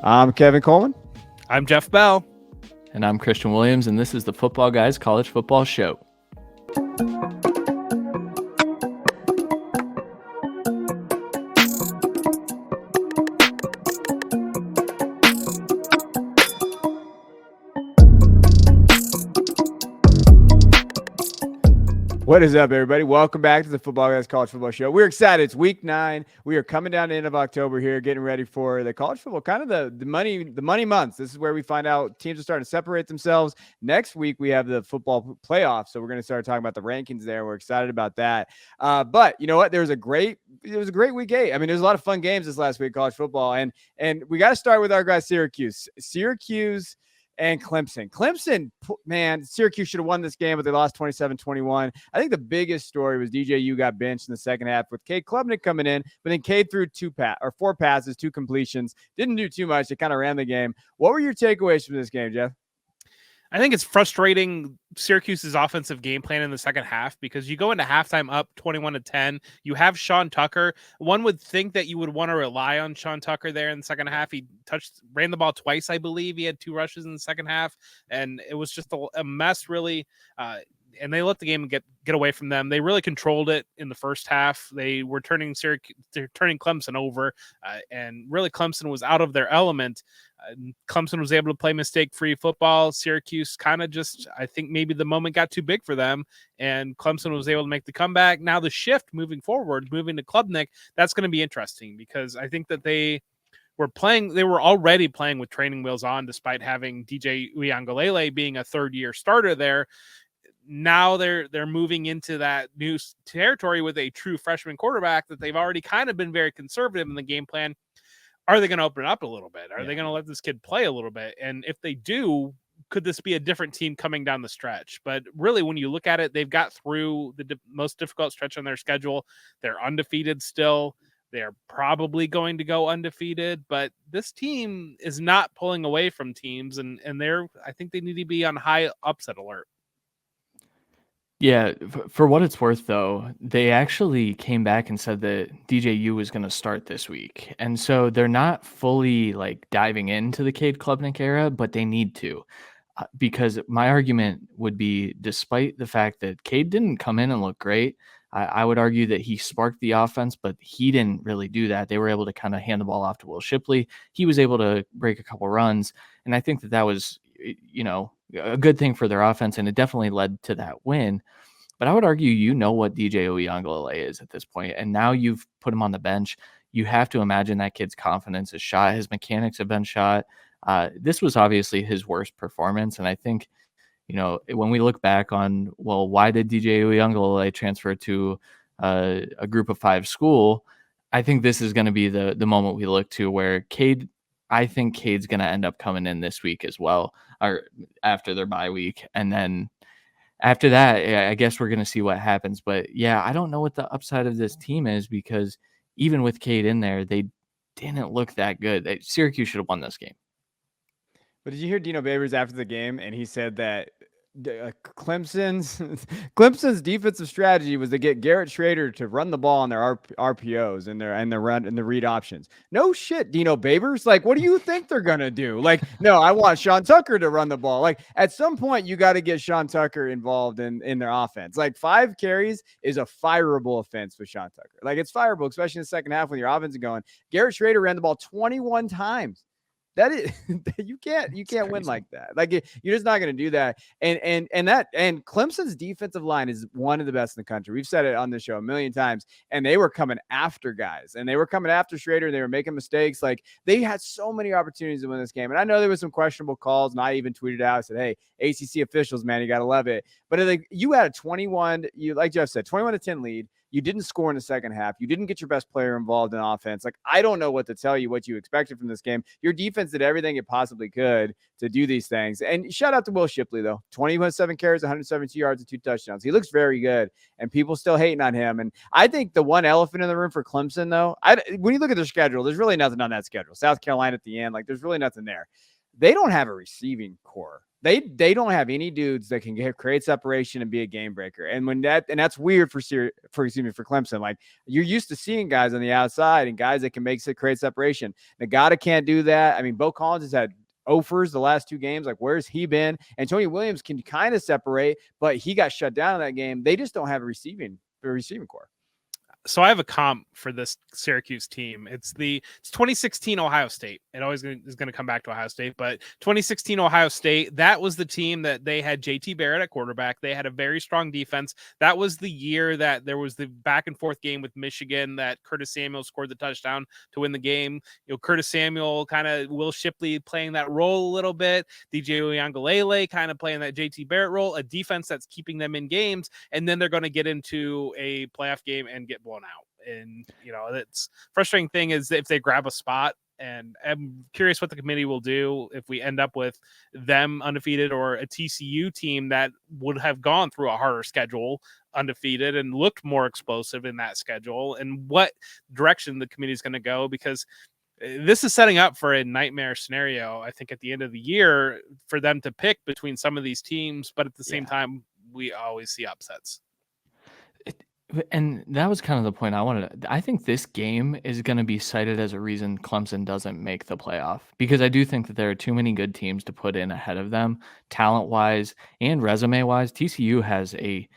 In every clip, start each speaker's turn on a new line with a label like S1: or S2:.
S1: I'm Kevin Coleman.
S2: I'm Jeff Bell.
S3: And I'm Christian Williams, and this is the Footballguys College Football Show.
S1: What is up, everybody? Welcome back to the Footballguys College Football Show. We're excited. It's week 9. We are coming down to the end of October here, getting ready for the college football, kind of the money months. This is where we find out teams are starting to separate themselves. Next week, we have the football playoffs, so we're going to start talking about the rankings there. We're excited about that. But you know what? It was a great week 8. I mean, there's a lot of fun games this last week, college football, and we got to start with our guy Syracuse and Clemson, man, Syracuse should have won this game, but they lost 27-21. I think the biggest story was DJU got benched in the second half with Cade Klubnik coming in, but then Cade threw 4 passes, 2 completions. Didn't do too much. They kind of ran the game. What were your takeaways from this game, Jeff?
S2: I think it's frustrating Syracuse's offensive game plan in the second half because you go into halftime up 21-10. You have Sean Tucker. One would think that you would want to rely on Sean Tucker there in the second half. He ran the ball twice, I believe. He had 2 rushes in the second half, and it was just a mess, really. And they let the game get away from them. They really controlled it in the first half. They were turning Clemson over, and really Clemson was out of their element. Clemson was able to play mistake-free football. Syracuse kind of I think maybe the moment got too big for them, and Clemson was able to make the comeback. Now the shift moving forward, moving to Klubnik, that's going to be interesting because I think that they were already playing with training wheels on despite having DJ Uiagalelei being a third-year starter there. Now they're moving into that new territory with a true freshman quarterback that they've already kind of been very conservative in the game plan. Are they going to open it up a little bit? Are they going to let this kid play a little bit? And if they do, could this be a different team coming down the stretch? But really, when you look at it, they've got through the most difficult stretch on their schedule. They're undefeated still. They're probably going to go undefeated, but this team is not pulling away from teams, and I think they need to be on high upset alert.
S3: Yeah, for what it's worth, though, they actually came back and said that DJU was going to start this week. And so they're not fully diving into the Cade Klubnik era, but they need to. Because my argument would be, despite the fact that Cade didn't come in and look great, I would argue that he sparked the offense, but he didn't really do that. They were able to kind of hand the ball off to Will Shipley. He was able to break a couple runs. And I think that was, a good thing for their offense, and it definitely led to that win. But I would argue what DJ Uiagalelei is at this point, and now you've put him on the bench. You have to imagine that kid's confidence is shot. His mechanics have been shot. This was obviously his worst performance, and I think, when we look back on, well, why did DJ Uiagalelei transfer to a group of 5 school? I think this is going to be the moment we look to where I think Cade's going to end up coming in this week as well, or after their bye week. And then after that, I guess we're going to see what happens. But yeah, I don't know what the upside of this team is because even with Cade in there, they didn't look that good. Syracuse should have won this game.
S1: But did you hear Dino Babers after the game? And he said that Clemson's defensive strategy was to get Garrett Schrader to run the ball on their RPOs and the read options. No shit, Dino Babers. What do you think they're gonna do? No, I want Sean Tucker to run the ball. At some point, you got to get Sean Tucker involved in their offense. 5 carries is a fireable offense with Sean Tucker. It's fireable, especially in the second half when your offense is going. Garrett Schrader ran the ball 21 times. That is, you can't win like that. You're just not going to do that. And Clemson's defensive line is one of the best in the country. We've said it on this show a million times. And they were coming after guys, and they were coming after Schrader. And they were making mistakes. They had so many opportunities to win this game. And I know there was some questionable calls, and I even tweeted out, I said, "Hey, ACC officials, man, you got to love it." But you had a like Jeff said, 21-10 lead. You didn't score in the second half. You didn't get your best player involved in offense. I don't know what to tell you, what you expected from this game. Your defense did everything it possibly could to do these things. And shout out to Will Shipley, though. 27 carries, 172 yards, and 2 touchdowns. He looks very good, and people still hating on him. And I think the one elephant in the room for Clemson, though, when you look at their schedule, there's really nothing on that schedule. South Carolina at the end, there's really nothing there. They don't have a receiving core. They don't have any dudes that can create separation and be a game breaker. And that's weird for Clemson. Like, you're used to seeing guys on the outside and guys that can create separation. Nagata can't do that. I mean, Bo Collins has had offers the last 2 games. Like, where's he been? Antonio Williams can kind of separate, but he got shut down in that game. They just don't have a receiving core.
S2: So I have a comp for this Syracuse team. It's 2016 Ohio State. It always is going to come back to Ohio State, but 2016 Ohio State, that was the team that they had JT Barrett at quarterback. They had a very strong defense. That was the year that there was the back and forth game with Michigan that Curtis Samuel scored the touchdown to win the game. Curtis Samuel, kind of Will Shipley playing that role a little bit. DJ Uiagalelei kind of playing that JT Barrett role, a defense that's keeping them in games. And then they're going to get into a playoff game and get blown out. And it's frustrating thing is if they grab a spot, and I'm curious what the committee will do if we end up with them undefeated or a TCU team that would have gone through a harder schedule undefeated and looked more explosive in that schedule, and what direction the committee is going to go, because this is setting up for a nightmare scenario, I think, at the end of the year for them to pick between some of these teams. But at the same time, we always see upsets.
S3: And that was kind of the point I wanted to. I think this game is going to be cited as a reason Clemson doesn't make the playoff, because I do think that there are too many good teams to put in ahead of them, talent-wise and resume-wise. TCU has a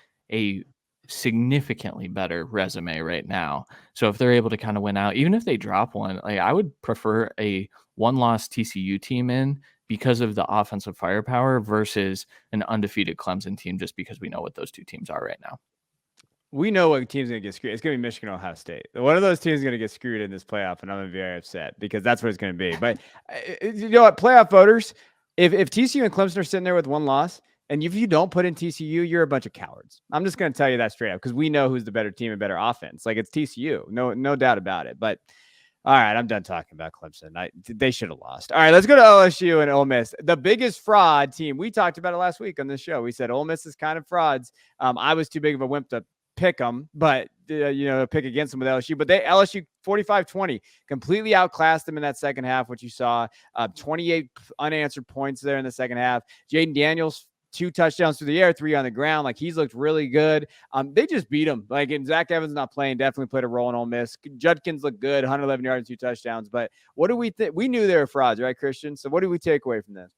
S3: significantly better resume right now. So if they're able to kind of win out, even if they drop one, like, I would prefer a one-loss TCU team in because of the offensive firepower versus an undefeated Clemson team, just because we know what those two teams are right now.
S1: We know what team's going to get screwed. It's going to be Michigan or Ohio State. One of those teams is going to get screwed in this playoff, and I'm going to be very upset because that's what it's going to be. But you know what, playoff voters, if TCU and Clemson are sitting there with one loss, and if you don't put in TCU, you're a bunch of cowards. I'm just going to tell you that straight up, because we know who's the better team and better offense. Like, it's TCU, no doubt about it. But all right, I'm done talking about Clemson. They should have lost. All right, let's go to LSU and Ole Miss. The biggest fraud team. We talked about it last week on this show. We said Ole Miss is kind of frauds. I was too big of a wimp to pick them, but pick against them with LSU. But LSU 45-20 completely outclassed them in that second half, which you saw 28 unanswered points there in the second half. Jaden Daniels, 2 touchdowns through the air, 3 on the ground. Like, he's looked really good. They just beat him. Like, and Zach Evans not playing, definitely played a role in Ole Miss. Judkins looked good, 111 yards and 2 touchdowns. But what do we think? We knew they were frauds, right, Christian? So what do we take away from this?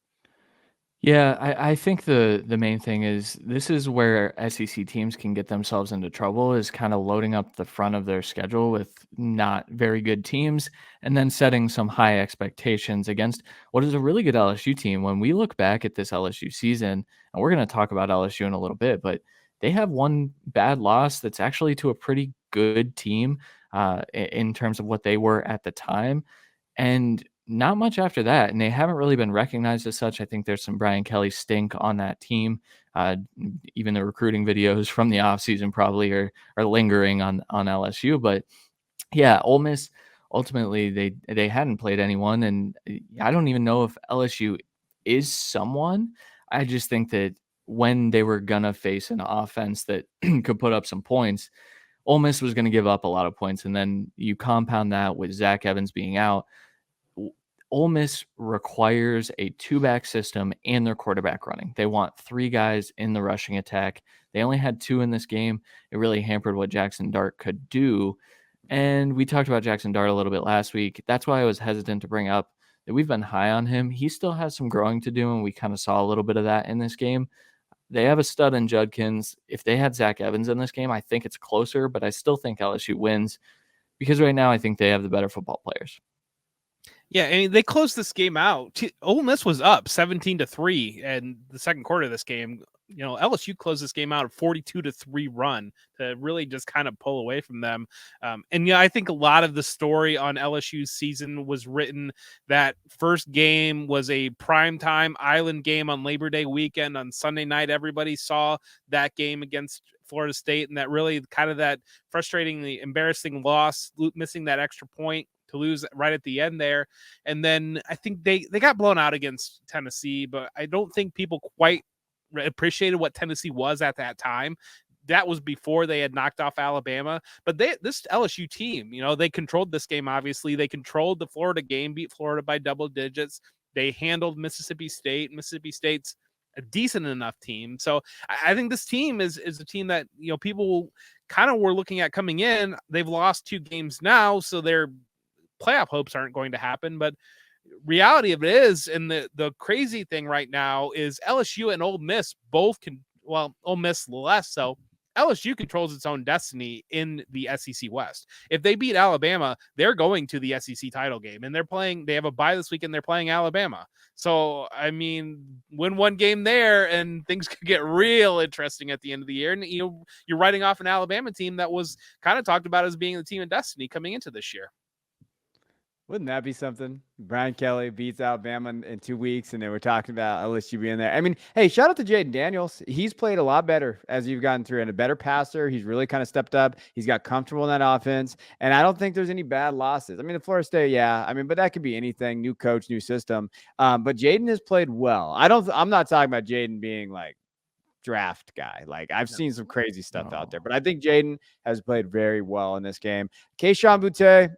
S3: Yeah, I think the main thing is this is where SEC teams can get themselves into trouble, is kind of loading up the front of their schedule with not very good teams and then setting some high expectations against what is a really good LSU team. When we look back at this LSU season, and we're going to talk about LSU in a little bit, but they have one bad loss that's actually to a pretty good team in terms of what they were at the time. And not much after that, and they haven't really been recognized as such. I think there's some Brian Kelly stink on that team. Even the recruiting videos from the offseason probably are lingering on LSU. But yeah, Ole Miss, ultimately they hadn't played anyone, and I don't even know if LSU is someone. I just think that when they were gonna face an offense that could put up some points, Ole Miss was gonna give up a lot of points, and then you compound that with Zach Evans being out. Ole Miss requires a 2-back system and their quarterback running. They want 3 guys in the rushing attack. They only had 2 in this game. It really hampered what Jackson Dart could do. And we talked about Jackson Dart a little bit last week. That's why I was hesitant to bring up that we've been high on him. He still has some growing to do, and we kind of saw a little bit of that in this game. They have a stud in Judkins. If they had Zach Evans in this game, I think it's closer, but I still think LSU wins because right now I think they have the better football players.
S2: Yeah, I mean, they closed this game out. Ole Miss was up 17-3 in the second quarter of this game. LSU closed this game out a 42-3 run to really just kind of pull away from them. I think a lot of the story on LSU's season was written that first game was a primetime island game on Labor Day weekend on Sunday night. Everybody saw that game against Florida State, and that really kind of that frustratingly embarrassing loss, missing that extra point to lose right at the end there. And then I think they got blown out against Tennessee, but I don't think people quite appreciated what Tennessee was at that time. That was before they had knocked off Alabama. But this LSU team, they controlled this game. Obviously, they controlled the Florida game, beat Florida by double digits. They handled Mississippi State. Mississippi State's a decent enough team. So I think this team is a team that, people kind of were looking at coming in. They've lost 2 games now, so their playoff hopes aren't going to happen. But reality of it is, and the crazy thing right now is LSU and Ole Miss both can, well, Ole Miss less so. LSU controls its own destiny in the SEC West. If they beat Alabama, they're going to the SEC title game, and they have a bye this week, and they're playing Alabama. So, I mean, win one game there, and things could get real interesting at the end of the year. And, you're writing off an Alabama team that was kind of talked about as being the team of destiny coming into this year.
S1: Wouldn't that be something? Brian Kelly beats Alabama in 2 weeks, and they were talking about LSU being there. I mean, hey, shout out to Jaden Daniels. He's played a lot better as you've gotten through, and a better passer. He's really kind of stepped up. He's got comfortable in that offense, and I don't think there's any bad losses. I mean, the Florida State, yeah. I mean, but that could be anything. New coach, new system. But Jaden has played well. I'm not talking about Jaden being like draft guy. Like, I've seen some crazy stuff out there, but I think Jaden has played very well in this game. Keyshawn Boutte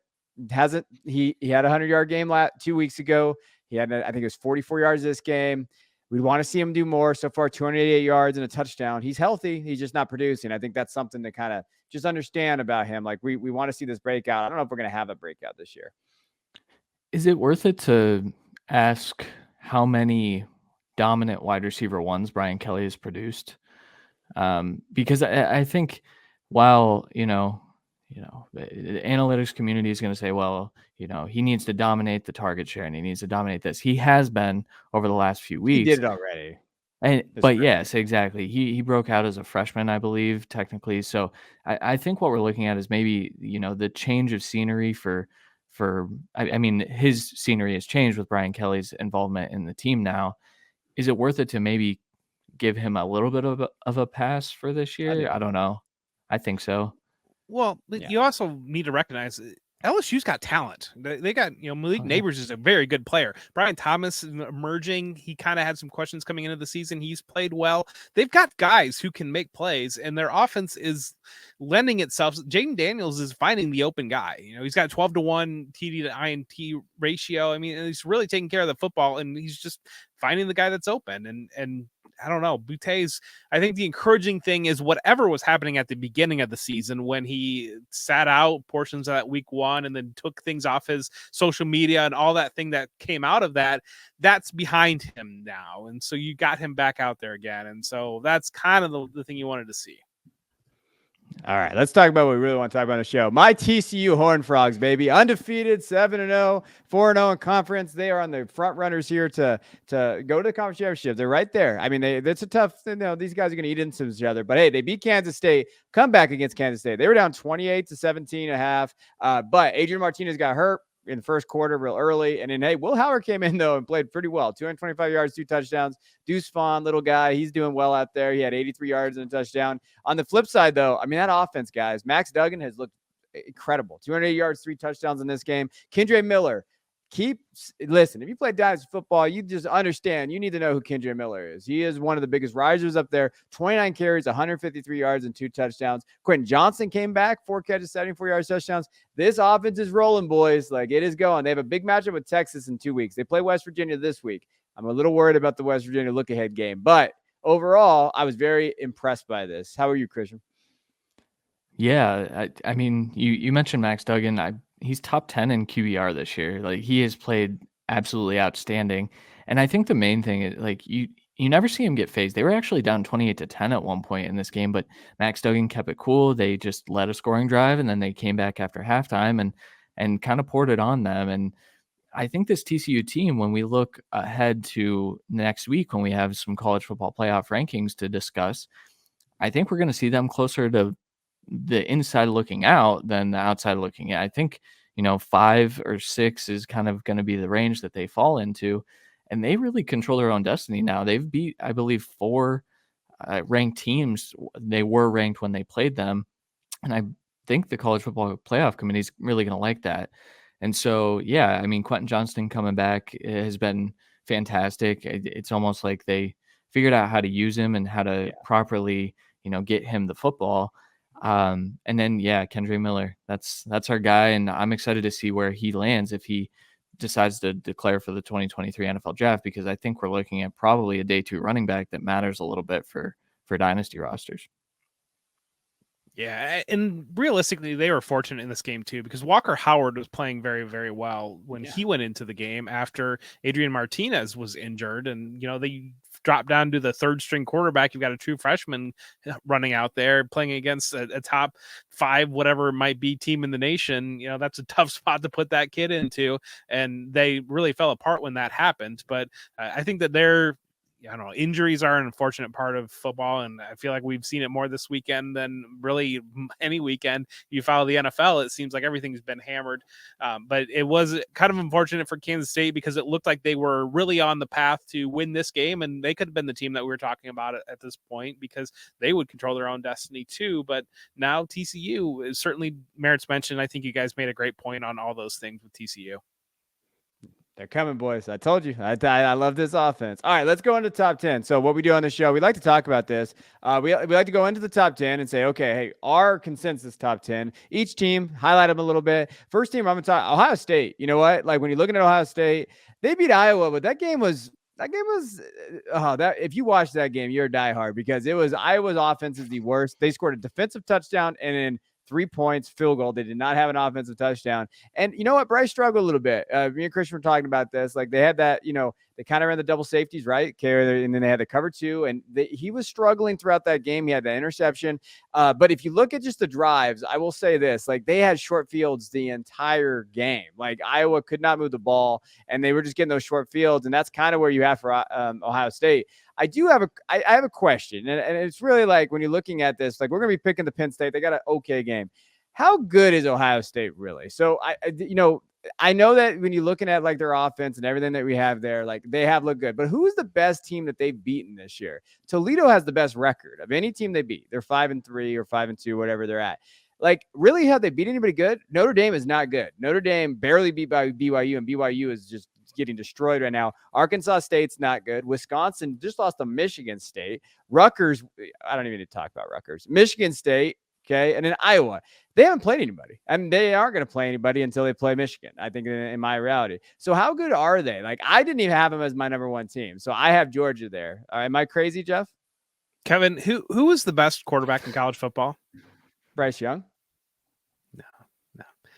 S1: hasn't. He had a 100-yard game 2 weeks ago. He had, I think it was 44 yards this game. We want to see him do more. So far, 288 yards and a touchdown. He's healthy. He's just not producing. I think that's something to kind of just understand about him. Like, we want to see this breakout. I don't know if we're going to have a breakout this year.
S3: Is it worth it to ask how many dominant wide receiver ones Brian Kelly has produced? Because I think while, the analytics community is going to say, well, he needs to dominate the target share and he needs to dominate this. He has been over the last few weeks.
S1: He did it already.
S3: Yes, exactly. He broke out as a freshman, I believe, technically. So I think what we're looking at is maybe, the change of scenery I mean, his scenery has changed with Brian Kelly's involvement in the team now. Is it worth it to maybe give him a little bit of a pass for this year? I don't know. I think so.
S2: Well, you also need to recognize LSU's got talent. They got, Malik Neighbors is a very good player. Brian Thomas is emerging. He kind of had some questions coming into the season. He's played well. They've got guys who can make plays, and their offense is lending itself. Jaden Daniels is finding the open guy. He's got 12-to-1 TD to INT ratio. I mean, he's really taking care of the football, and he's just finding the guy that's open. And I don't know. Boutte's, I think the encouraging thing is whatever was happening at the beginning of the season when he sat out portions of that week 1 and then took things off his social media and all that thing that came out of that, that's behind him now. And so you got him back out there again. And so that's kind of the thing you wanted to see.
S1: All right, let's talk about what we really want to talk about on the show. My TCU Horned Frogs, baby. Undefeated, 7-0, 4-0 in conference. They are on the front runners here to go to the conference championship. They're right there. I mean, it's a tough, these guys are going to eat into each other. But, hey, they beat Kansas State, come back against Kansas State. They were down 28-17.5. But Adrian Martinez got hurt in the first quarter real early. And then, hey, Will Howard came in, though, and played pretty well. 225 yards, 2 touchdowns. Deuce Vaughn, little guy, he's doing well out there. He had 83 yards and a touchdown. On the flip side, though, I mean, that offense, guys, Max Duggan has looked incredible. 280 yards, 3 touchdowns in this game. Kendre Miller, listen, if you play dynasty football, you just understand. You need to know who Kendre Miller is. He is one of the biggest risers up there. 29 carries, 153 yards, and 2 touchdowns. Quentin Johnson came back, 4 catches, 74 yards, touchdowns. This offense is rolling, boys. Like, it is going. They have a big matchup with Texas in 2 weeks. They play West Virginia this week. I'm a little worried about the West Virginia look-ahead game. But overall, I was very impressed by this. How are you, Christian?
S3: Yeah, I mean, you mentioned Max Duggan. He's top 10 in QBR this year. Like, he has played absolutely outstanding. And I think the main thing is, like, you never see him get phased. They were actually down 28-10 at one point in this game, but Max Duggan kept it cool. They just led a scoring drive, and then they came back after halftime and kind of poured it on them. And I think this TCU team, when we look ahead to next week, when we have some college football playoff rankings to discuss, I think we're going to see them closer to the inside looking out than the outside looking in. I think, 5 or 6 is kind of going to be the range that they fall into, and they really control their own destiny now. They've beat, I believe, 4 ranked teams. They were ranked when they played them, and I think the college football playoff committee is really going to like that. And so, yeah, I mean, Quentin Johnston coming back has been fantastic. It's almost like they figured out how to use him and how to properly, get him the football. And then, Kendre Miller, that's our guy. And I'm excited to see where he lands. If he decides to declare for the 2023 NFL draft, because I think we're looking at probably a day 2 running back that matters a little bit for dynasty rosters.
S2: Yeah, and realistically, they were fortunate in this game too, because Walker Howard was playing very, very well when he went into the game after Adrian Martinez was injured, and they dropped down to the third string quarterback. You've got a true freshman running out there playing against a top 5, whatever it might be, team in the nation. That's a tough spot to put that kid into, and they really fell apart when that happened. But I think that I don't know, injuries are an unfortunate part of football, and I feel like we've seen it more this weekend than really any weekend. You follow the NFL, it seems like everything's been hammered, but it was kind of unfortunate for Kansas State because it looked like they were really on the path to win this game, and they could have been the team that we were talking about at this point because they would control their own destiny too. But now TCU certainly merits mention. I think you guys made a great point on all those things with TCU.
S1: They're coming, boys. I told you. I love this offense. All right, let's go into top 10. So what we do on the show, we like to talk about this. We like to go into the top 10 and say, okay, hey, our consensus top 10. Each team, highlight them a little bit. First team, I'm going to talk Ohio State. You know what? Like when you're looking at Ohio State, they beat Iowa, but that game was that if you watch that game, you're a diehard because it was Iowa's offense is the worst. They scored a defensive touchdown and then 3 points, field goal. They did not have an offensive touchdown. And you know what? Bryce struggled a little bit. Me and Christian were talking about this. Like they had that, they kind of ran the double safeties, right? And then they had the cover 2. And he was struggling throughout that game. He had the interception. But if you look at just the drives, I will say this, like they had short fields the entire game. Like Iowa could not move the ball and they were just getting those short fields. And that's kind of where you have for Ohio State. I have a question, and it's really like when you're looking at this, like we're going to be picking the Penn State. They got an okay game. How good is Ohio State really? So I know that when you're looking at like their offense and everything that we have there, like they have looked good, but who's the best team that they've beaten this year? Toledo has the best record of any team they beat. They're 5-3 or 5-2, whatever they're at. Like, really, have they beat anybody good? Notre Dame is not good. Notre Dame barely beat by BYU, and BYU is just getting destroyed right now. Arkansas State's not good. Wisconsin just lost to Michigan State. Rutgers, I don't even need to talk about Rutgers. Michigan State, okay, and then Iowa. They haven't played anybody. I mean, they aren't going to play anybody until they play Michigan, I think, in my reality. So how good are they? Like, I didn't even have them as my number 1 team. So I have Georgia there. Am I crazy, Jeff?
S2: Kevin, who was the best quarterback in college football?
S1: Bryce Young?
S2: No.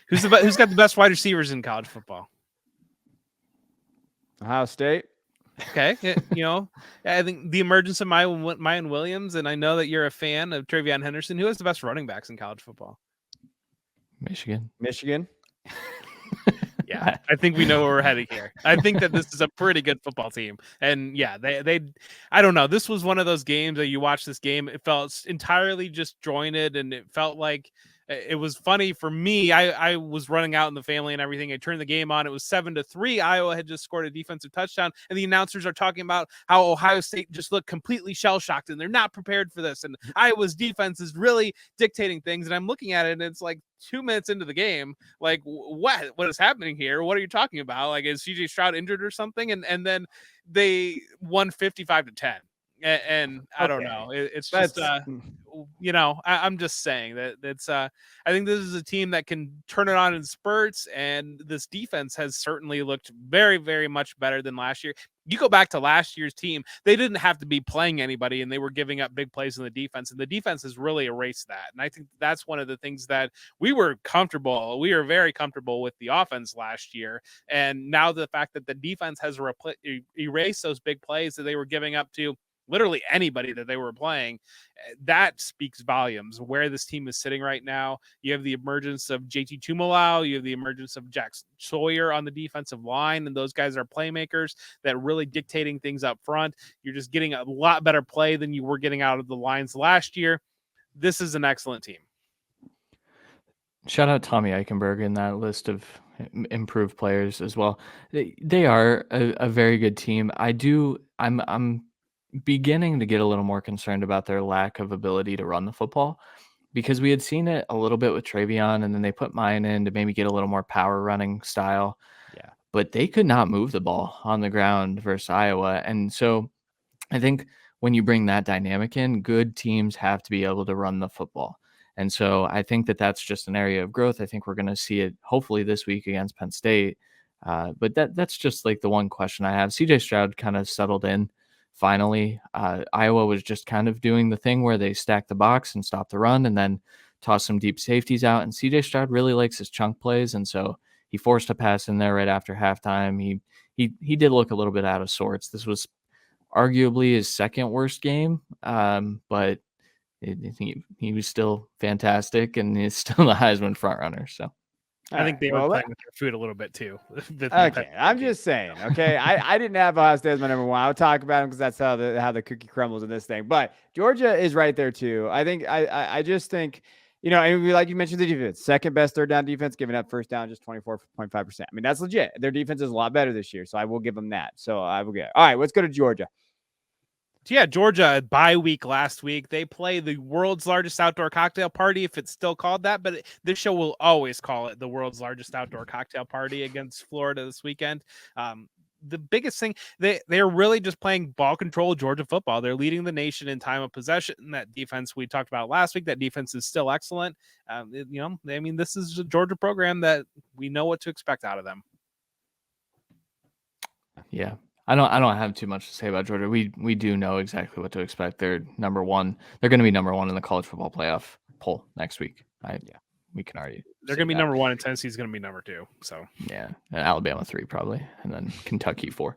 S2: Who's got the best wide receivers in college football?
S1: Ohio State.
S2: Okay. I think the emergence of Mayan Williams, and I know that you're a fan of Travion Henderson. Who has the best running backs in college football?
S3: Michigan.
S2: Yeah, I think we know where we're heading here. I think that this is a pretty good football team. And yeah, they I don't know. This was one of those games that you watch this game, it felt entirely just jointed, and it felt like it was funny for me. I was running out in the family and everything. I turned the game on. It was 7-3. Iowa had just scored a defensive touchdown, and the announcers are talking about how Ohio State just looked completely shell-shocked and they're not prepared for this. And Iowa's defense is really dictating things. And I'm looking at it, and it's like 2 minutes into the game. Like, what is happening here? What are you talking about? Like, is CJ Stroud injured or something? And then they won 55-10. And I don't know. It's just, I'm just saying that it's, I think this is a team that can turn it on in spurts, and this defense has certainly looked very, very much better than last year. You go back to last year's team, they didn't have to be playing anybody, and they were giving up big plays in the defense, and the defense has really erased that. And I think that's one of the things that we were very comfortable with the offense last year. And now the fact that the defense has erased those big plays that they were giving up to literally anybody that they were playing, that speaks volumes where this team is sitting right now. You have the emergence of JT Tumalau, you have the emergence of Jackson Sawyer on the defensive line, and those guys are playmakers that are really dictating things up front. You're just getting a lot better play than you were getting out of the lines last year. This is an excellent team.
S3: Shout out Tommy Eichenberg in that list of improved players as well. They are a very good team. I'm beginning to get a little more concerned about their lack of ability to run the football, because we had seen it a little bit with Travion, and then they put mine in to maybe get a little more power running style.
S1: Yeah.
S3: But they could not move the ball on the ground versus Iowa. And so I think when you bring that dynamic in, good teams have to be able to run the football. And so I think that that's just an area of growth. I think we're going to see it hopefully this week against Penn State. But that's just like the one question I have. CJ Stroud kind of settled in finally. Iowa was just kind of doing the thing where they stack the box and stop the run and then toss some deep safeties out. And CJ Stroud really likes his chunk plays. And so he forced a pass in there right after halftime. He did look a little bit out of sorts. This was arguably his second worst game, but he was still fantastic, and he's still the Heisman frontrunner. So
S2: I think they were playing with their food a little bit too.
S1: Okay, I'm just saying. Okay, I didn't have Ohio State as my number one. I would talk about him because that's how the cookie crumbles in this thing. But Georgia is right there too. I think I just think, and like you mentioned, the defense, second best third down defense, giving up first down just 24.5%. I mean, that's legit. Their defense is a lot better this year, so I will give them that. So I will get. All right, let's go to Georgia.
S2: Yeah, Georgia bye week last week. They play the world's largest outdoor cocktail party, if it's still called that. But this show will always call it the world's largest outdoor cocktail party against Florida this weekend. The biggest thing, they're really just playing ball control Georgia football. They're leading the nation in time of possession. That defense we talked about last week, that defense is still excellent. This is a Georgia program that we know what to expect out of them.
S3: Yeah. I don't have too much to say about Georgia. We do know exactly what to expect. They're number one. They're going to be number one in the college football playoff poll next week. We can already.
S2: They're going to be number one, and Tennessee's going to be number two. So
S3: yeah, and Alabama 3 probably, and then Kentucky 4.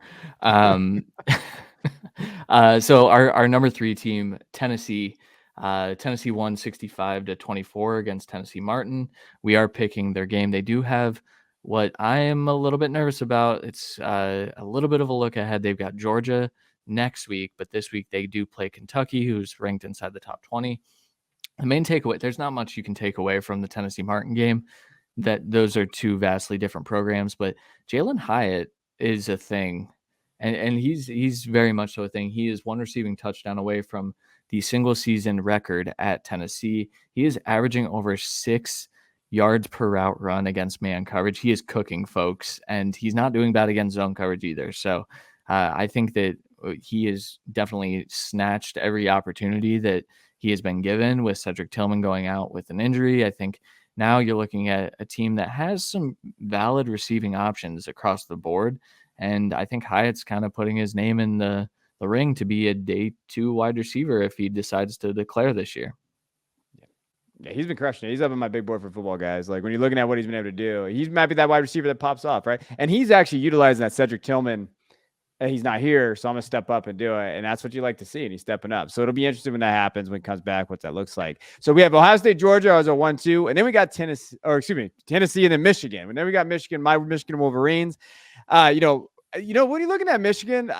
S3: So our number 3 team, Tennessee. Tennessee won 65-24 against Tennessee Martin. We are picking their game. They do have what I am a little bit nervous about. It's a little bit of a look ahead. They've got Georgia next week, but this week they do play Kentucky, who's ranked inside the top 20. The main takeaway, there's not much you can take away from the Tennessee Martin game. That those are two vastly different programs, but Jalen Hyatt is a thing, and he's very much so a thing. He is one receiving touchdown away from the single season record at Tennessee. He is averaging over 6 yards per route run against man coverage. He is cooking, folks, and he's not doing bad against zone coverage either. So I think that he has definitely snatched every opportunity that he has been given with Cedric Tillman going out with an injury. I think now you're looking at a team that has some valid receiving options across the board. And I think Hyatt's kind of putting his name in the ring to be a day 2 wide receiver if he decides to declare this year.
S1: Yeah, he's been crushing it. He's up on my big board for football guys. Like when you're looking at what he's been able to do, he might be that wide receiver that pops off, right? And he's actually utilizing that Cedric Tillman. And he's not here, so I'm going to step up and do it. And that's what you like to see, and he's stepping up. So it'll be interesting when that happens, when he comes back, what that looks like. So we have Ohio State, Georgia as a 1-2, and then we got Tennessee, and then Michigan. And then we got Michigan, my Michigan Wolverines. When you're looking at Michigan,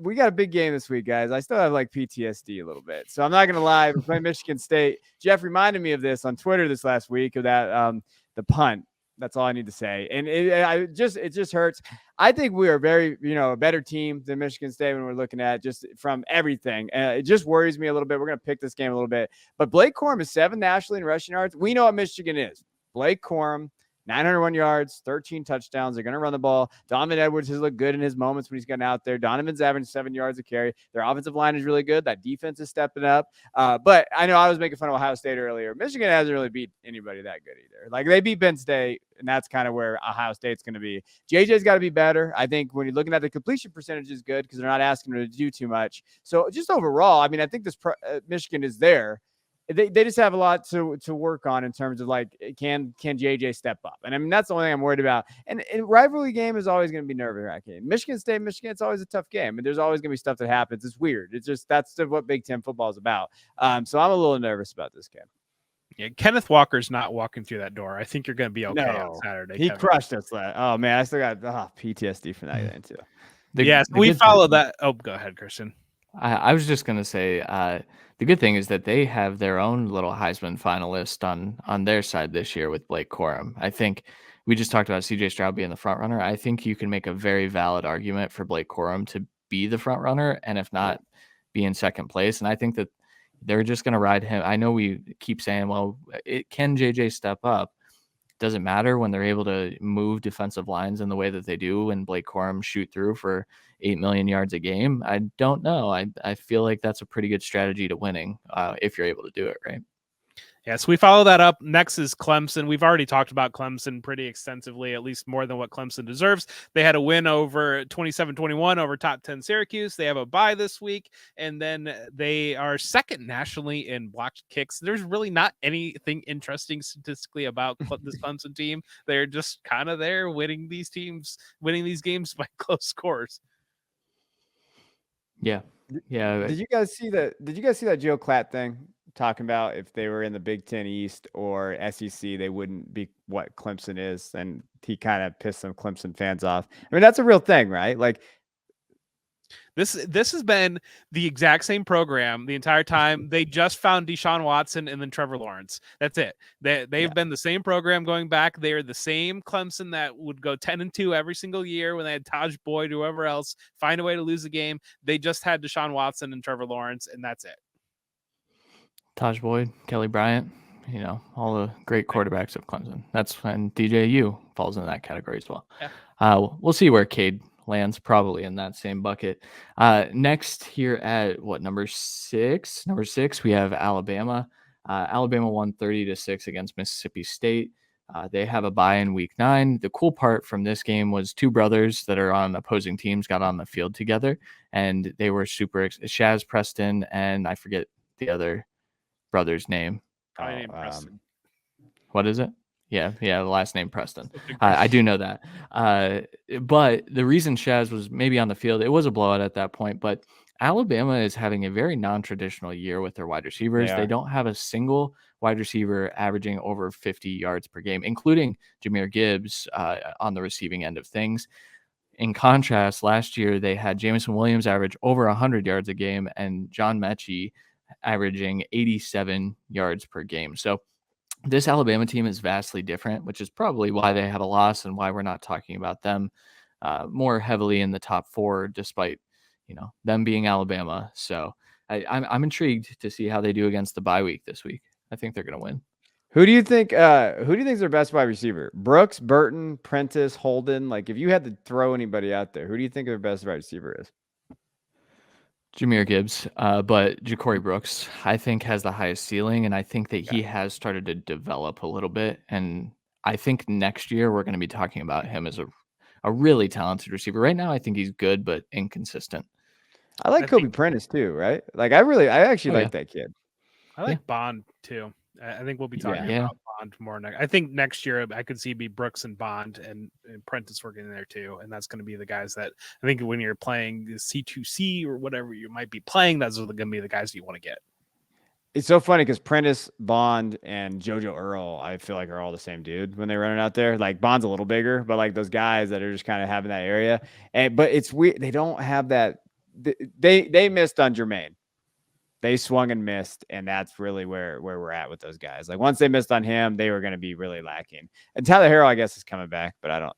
S1: we got a big game this week, guys. I still have like PTSD a little bit. So I'm not going to lie. We're playing Michigan State. Jeff reminded me of this on Twitter this last week of that, the punt. That's all I need to say. And it just hurts. I think we are very, a better team than Michigan State when we're looking at just from everything. It just worries me a little bit. We're going to pick this game a little bit. But Blake Corum is 7th nationally in rushing yards. We know what Michigan is. Blake Corum, 901 yards, 13 touchdowns. They're going to run the ball. Donovan Edwards has looked good in his moments when he's gotten out there. Donovan's averaging 7 yards a carry. Their offensive line is really good. That defense is stepping up. But I know I was making fun of Ohio State earlier. Michigan hasn't really beat anybody that good either. Like they beat Penn State, and that's kind of where Ohio State's going to be. JJ's got to be better. I think when you're looking at the completion percentage is good because they're not asking him to do too much. So just overall, I mean, I think this Michigan is there. They just have a lot to work on in terms of like, can JJ step up? And I mean, that's the only thing I'm worried about. And rivalry game is always going to be nerve-wracking. Michigan State, Michigan, it's always a tough game. And there's always going to be stuff that happens. It's weird. It's just, that's what Big Ten football is about. So I'm a little nervous about this game.
S2: Yeah, Kenneth Walker's not walking through that door. I think you're going to be okay on Saturday.
S1: He crushed us. Oh man, I still got PTSD from that game too.
S2: We follow that. Oh, go ahead, Christian.
S3: I was just going to say, the good thing is that they have their own little Heisman finalist on their side this year with Blake Corum. I think we just talked about CJ Stroud being the front runner. I think you can make a very valid argument for Blake Corum to be the front runner, and if not, be in second place. And I think that they're just going to ride him. I know we keep saying, well, can JJ step up? Doesn't matter when they're able to move defensive lines in the way that they do and Blake Corum shoot through for 8 million yards a game. I don't know. I feel like that's a pretty good strategy to winning if you're able to do it, right?
S2: Yes, we follow that up. Next is Clemson. We've already talked about Clemson pretty extensively, at least more than what Clemson deserves. They had a win over 27-21 over top 10 Syracuse. They have a bye this week, and then they are second nationally in blocked kicks. There's really not anything interesting statistically about this Clemson team. They're just kind of there winning these games by close scores.
S3: Yeah. Yeah.
S1: Did you guys see that Joe Klatt thing talking about if they were in the Big Ten East or SEC, they wouldn't be what Clemson is, and he kind of pissed some Clemson fans off. I mean, that's a real thing, right? Like
S2: this has been the exact same program the entire time. They just found Deshaun Watson and then Trevor Lawrence. That's it. They've been the same program going back. They are the same Clemson that would go 10-2 every single year when they had Taj Boyd, whoever else, find a way to lose a game. They just had Deshaun Watson and Trevor Lawrence, and that's it.
S3: Taj Boyd, Kelly Bryant, all the great quarterbacks of Clemson. That's when DJU falls into that category as well.
S2: Yeah.
S3: We'll see where Cade lands, probably in that same bucket. Next here at number six, we have Alabama. Alabama won 30-6 against Mississippi State. They have a bye in week 9. The cool part from this game was two brothers that are on opposing teams got on the field together, and they were super. Shaz Preston and I forget the other brother's name.
S2: Preston.
S3: What is it? Yeah, the last name Preston. I do know that. But the reason Shaz was maybe on the field, it was a blowout at that point, but Alabama is having a very non-traditional year with their wide receivers. They don't have a single wide receiver averaging over 50 yards per game, including Jahmyr Gibbs on the receiving end of things. In contrast, last year they had Jamison Williams average over 100 yards a game and John Mechie averaging 87 yards per game. So this Alabama team is vastly different, which is probably why they had a loss and why we're not talking about them more heavily in the top 4, despite them being Alabama. So I'm intrigued to see how they do against the bye week this week. I think they're going to win.
S1: Who do you think is their best wide receiver? Brooks, Burton, Prentice, Holden? Like, if you had to throw anybody out there, who do you think their best wide receiver is?
S3: Jahmyr Gibbs, but Ja'Cory Brooks, I think, has the highest ceiling, and I think that he has started to develop a little bit. And I think next year we're going to be talking about him as a really talented receiver. Right now, I think he's good, but inconsistent.
S1: I like Kobe Prentice too, right? Like, I actually like that kid.
S2: I like Bond too. I think we'll be talking about Bond more next. I think next year I could see be Brooks and Bond and Prentice working in there too, and that's going to be the guys that I think when you're playing C2C or whatever you might be playing, that's going to be the guys you want to get.
S1: It's so funny because Prentice, Bond, and JoJo Earl, I feel like are all the same dude when they're running out there. Like Bond's a little bigger, but like those guys that are just kind of having that area. But it's weird. They don't have that. They missed on Jermaine. They swung and missed, and that's really where we're at with those guys. Like once they missed on him, they were going to be really lacking. And Tyler Harrell, I guess, is coming back, but I don't,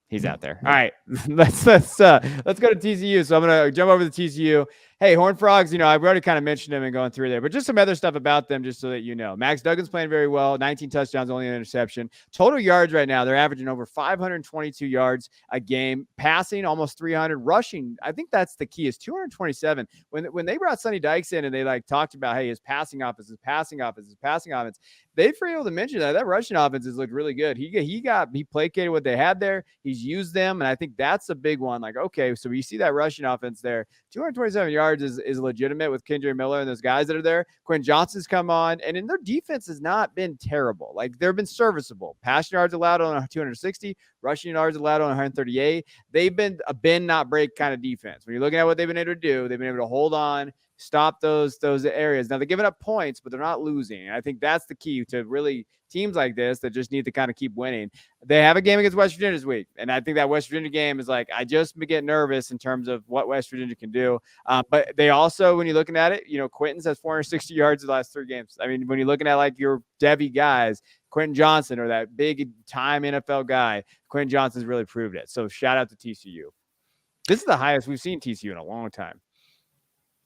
S1: he's out there. All right, let's go to TCU. So I'm gonna jump over to TCU. Hey, Horned Frogs, I've already kind of mentioned them and going through there, but just some other stuff about them, just so that you know. Max Duggan's playing very well, 19 touchdowns, only an interception. Total yards right now, they're averaging over 522 yards a game, passing almost 300, rushing. I think that's the key, is 227. When they brought Sonny Dykes in and they talked about, hey, his passing offense, they were able to mention that rushing offense has looked really good. He placated what they had there. He's used them, and I think that's a big one. Like, okay, so you see that rushing offense there, 227 yards is legitimate with Kendre Miller and those guys that are there. Quinn Johnson's come on, and in their defense has not been terrible. Like, they've been serviceable. Passing yards allowed on 260, rushing yards allowed on 138. They've been a bend not break kind of defense. When you're looking at what they've been able to do, they've been able to hold on, stop those areas. Now they're giving up points, but they're not losing. And I think that's the key to really teams like this that just need to kind of keep winning. They have a game against West Virginia this week, and I think that West Virginia game is like, I just get nervous in terms of what West Virginia can do. But they also, when you're looking at it, Quentin's has 460 yards the last 3 games. I mean, when you're looking at like your Devy guys, Quentin Johnson or that big time NFL guy, Quentin Johnson's really proved it. So shout out to TCU. This is the highest we've seen TCU in a long time.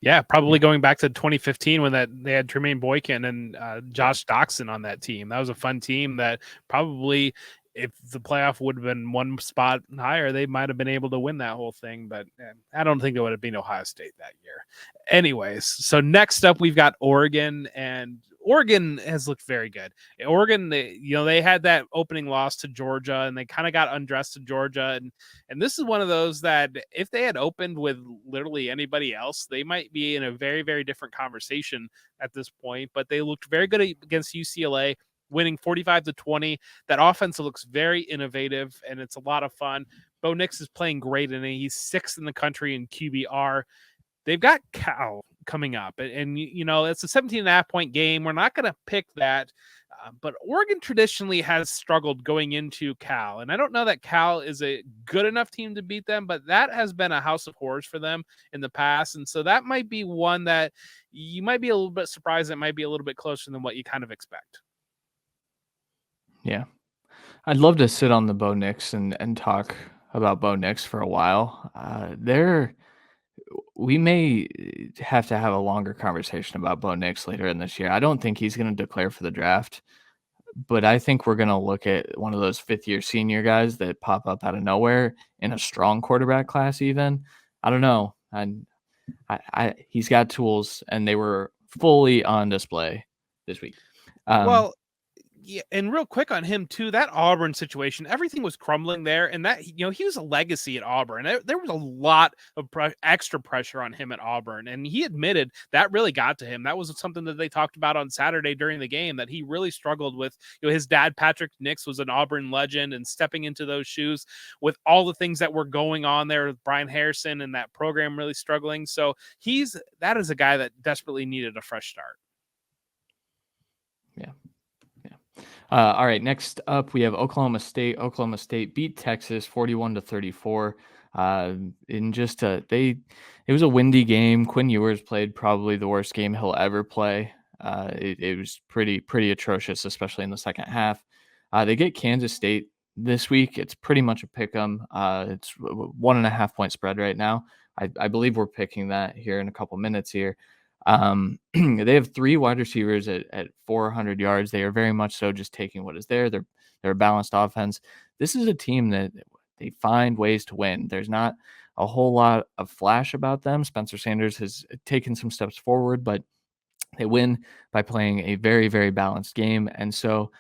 S2: Yeah, probably going back to 2015 when they had Tremaine Boykin and Josh Doxson on that team. That was a fun team that probably, if the playoff would have been one spot higher, they might have been able to win that whole thing. But I don't think it would have been Ohio State that year. Anyways, so next up we've got Oregon, and Oregon has looked very good. Oregon, they had that opening loss to Georgia, and they kind of got undressed to Georgia, and this is one of those that if they had opened with literally anybody else, they might be in a very, very different conversation at this point. But they looked very good against UCLA, winning 45-20. That offense looks very innovative, and it's a lot of fun. Bo Nix is playing great, and he's 6th in the country in QBR. They've got Cal coming up, and it's a 17.5-point game. We're not going to pick that, but Oregon traditionally has struggled going into Cal, and I don't know that Cal is a good enough team to beat them, but that has been a house of horrors for them in the past, and so that might be one that you might be a little bit surprised. It might be a little bit closer than what you kind of expect.
S3: Yeah. I'd love to sit on the Bo Nix and talk about Bo Nix for a while. We may have to have a longer conversation about Bo Nix later in this year. I don't think he's going to declare for the draft, but I think we're going to look at one of those 5th-year senior guys that pop up out of nowhere in a strong quarterback class even. I don't know. He's got tools, and they were fully on display this week.
S2: Well, yeah, and real quick on him too, that Auburn situation, everything was crumbling there, and that he was a legacy at Auburn. There was a lot of extra pressure on him at Auburn, and he admitted that really got to him. That was something that they talked about on Saturday during the game, that he really struggled with. His dad, Patrick Nix, was an Auburn legend, and stepping into those shoes with all the things that were going on there with Brian Harrison and that program really struggling. So that is a guy that desperately needed a fresh start.
S3: Yeah. All right, next up we have Oklahoma State. Oklahoma State beat Texas 41-34. It was a windy game. Quinn Ewers played probably the worst game he'll ever play. It was pretty atrocious, especially in the second half. They get Kansas State this week. It's pretty much a pick 'em. It's 1.5-point spread right now. I believe we're picking that here in a couple minutes here. They have 3 wide receivers at 400 yards. They are very much so just taking what is there. They're a balanced offense. This is a team that they find ways to win. There's not a whole lot of flash about them. Spencer Sanders has taken some steps forward, but they win by playing a very, very balanced game. And so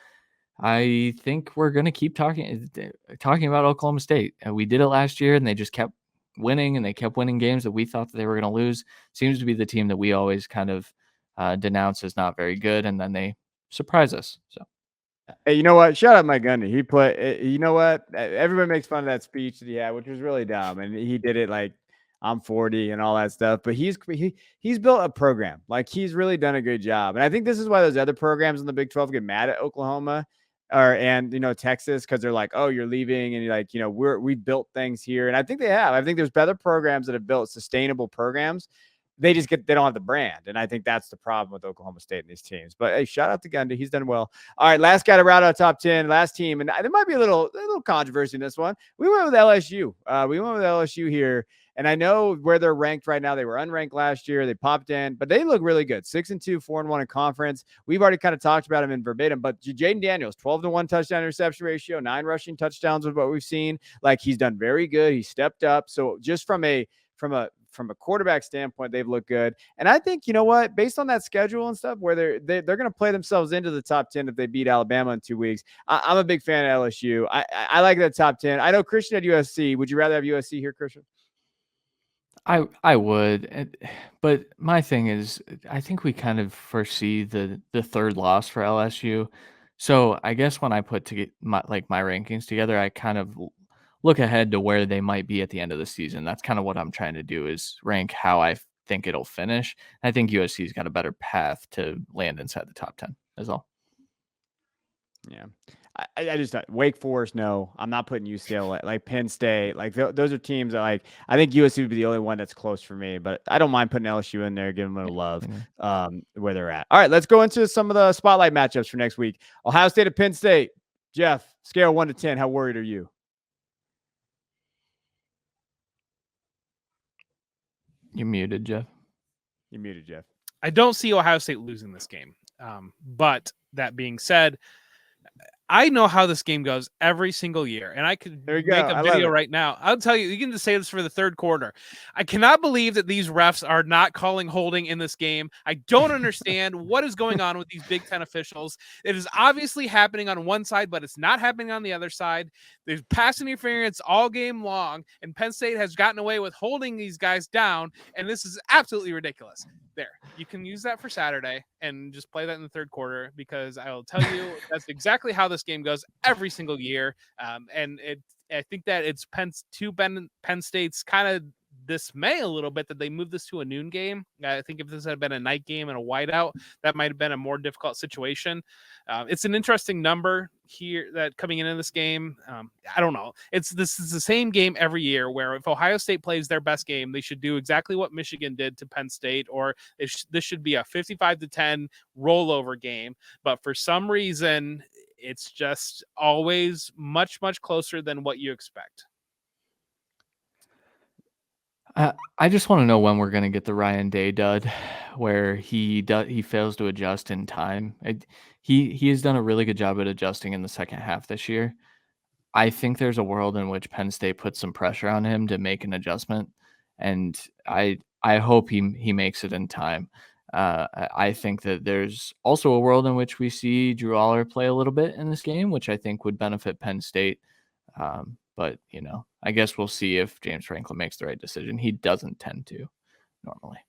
S3: I think we're going to keep talking about Oklahoma State. We did it last year, and they just kept winning, and they kept winning games that we thought that they were going to lose. Seems to be the team that we always kind of denounce as not very good, and then they surprise us. So,
S1: hey, you know what? Shout out Mike Gundy. He played. You know what? Everybody makes fun of that speech that he had, which was really dumb, and he did it like I'm 40 and all that stuff. But he's built a program. Like, he's really done a good job, and I think this is why those other programs in the Big 12 get mad at Oklahoma. And Texas, because they're like, oh, you're leaving, and you're like, we built things here, and I think they have. I think there's better programs that have built sustainable programs. They don't have the brand, and I think that's the problem with Oklahoma State and these teams. But hey, shout out to Gundy, he's done well. All right, last guy to round out top 10, last team, and there might be a little controversy in this one. We went with LSU. We went with LSU here. And I know where they're ranked right now. They were unranked last year. They popped in, but they look really good. 6-2, 4-1 in conference. We've already kind of talked about them in verbatim, but Jaden Daniels, 12-1 touchdown interception ratio, 9 rushing touchdowns with what we've seen. Like, he's done very good. He stepped up. So just from a quarterback standpoint, they've looked good. And I think, you know what, based on that schedule and stuff, where they're going to play themselves into the top 10 if they beat Alabama in 2 weeks. I'm a big fan of LSU. I like that top 10. I know Christian at USC. Would you rather have USC here, Christian?
S3: I would, but my thing is, I think we kind of foresee the third loss for LSU. So I guess when I put my rankings together, I kind of look ahead to where they might be at the end of the season. That's kind of what I'm trying to do, is rank how I think it'll finish. I think USC's got a better path to land inside the top 10 is all.
S1: Yeah. I just Wake Forest. No, I'm not putting UCLA, like Penn State. Like, those are teams that, like, I think USC would be the only one that's close for me, but I don't mind putting LSU in there, giving them a little love where they're at. All right, let's go into some of the spotlight matchups for next week. Ohio State at Penn State. Jeff, scale 1 to 10. How worried are you?
S3: You're muted, Jeff.
S1: You're muted, Jeff.
S2: I don't see Ohio State losing this game. But that being said, I know how this game goes every single year, and I could
S1: There you
S2: make
S1: go. I
S2: a
S1: love
S2: video
S1: it.
S2: right now. I'll tell you, you can just say this for the third quarter. I cannot believe that these refs are not calling holding in this game. I don't understand what is going on with these Big Ten officials. It is obviously happening on one side, but it's not happening on the other side. There's pass interference all game long, and Penn State has gotten away with holding these guys down, and this is absolutely ridiculous. There, you can use that for Saturday and just play that in the third quarter, because I will tell you that's exactly how this game goes every single year. I think that it's Penn State's kind of dismay a little bit that they moved this to a noon game. I think if this had been a night game and a whiteout, that might have been a more difficult situation. It's an interesting number here that coming into this game. I don't know. This is the same game every year, where if Ohio State plays their best game, they should do exactly what Michigan did to Penn State, or this should be a 55-10 rollover game. But for some reason, it's just always much, much closer than what you expect.
S3: I just want to know when we're going to get the Ryan Day dud, where he fails to adjust in time. He has done a really good job at adjusting in the second half this year. I think there's a world in which Penn State puts some pressure on him to make an adjustment, and I hope he makes it in time. I think that there's also a world in which we see Drew Aller play a little bit in this game, which I think would benefit Penn State. But, I guess we'll see if James Franklin makes the right decision. He doesn't tend to normally.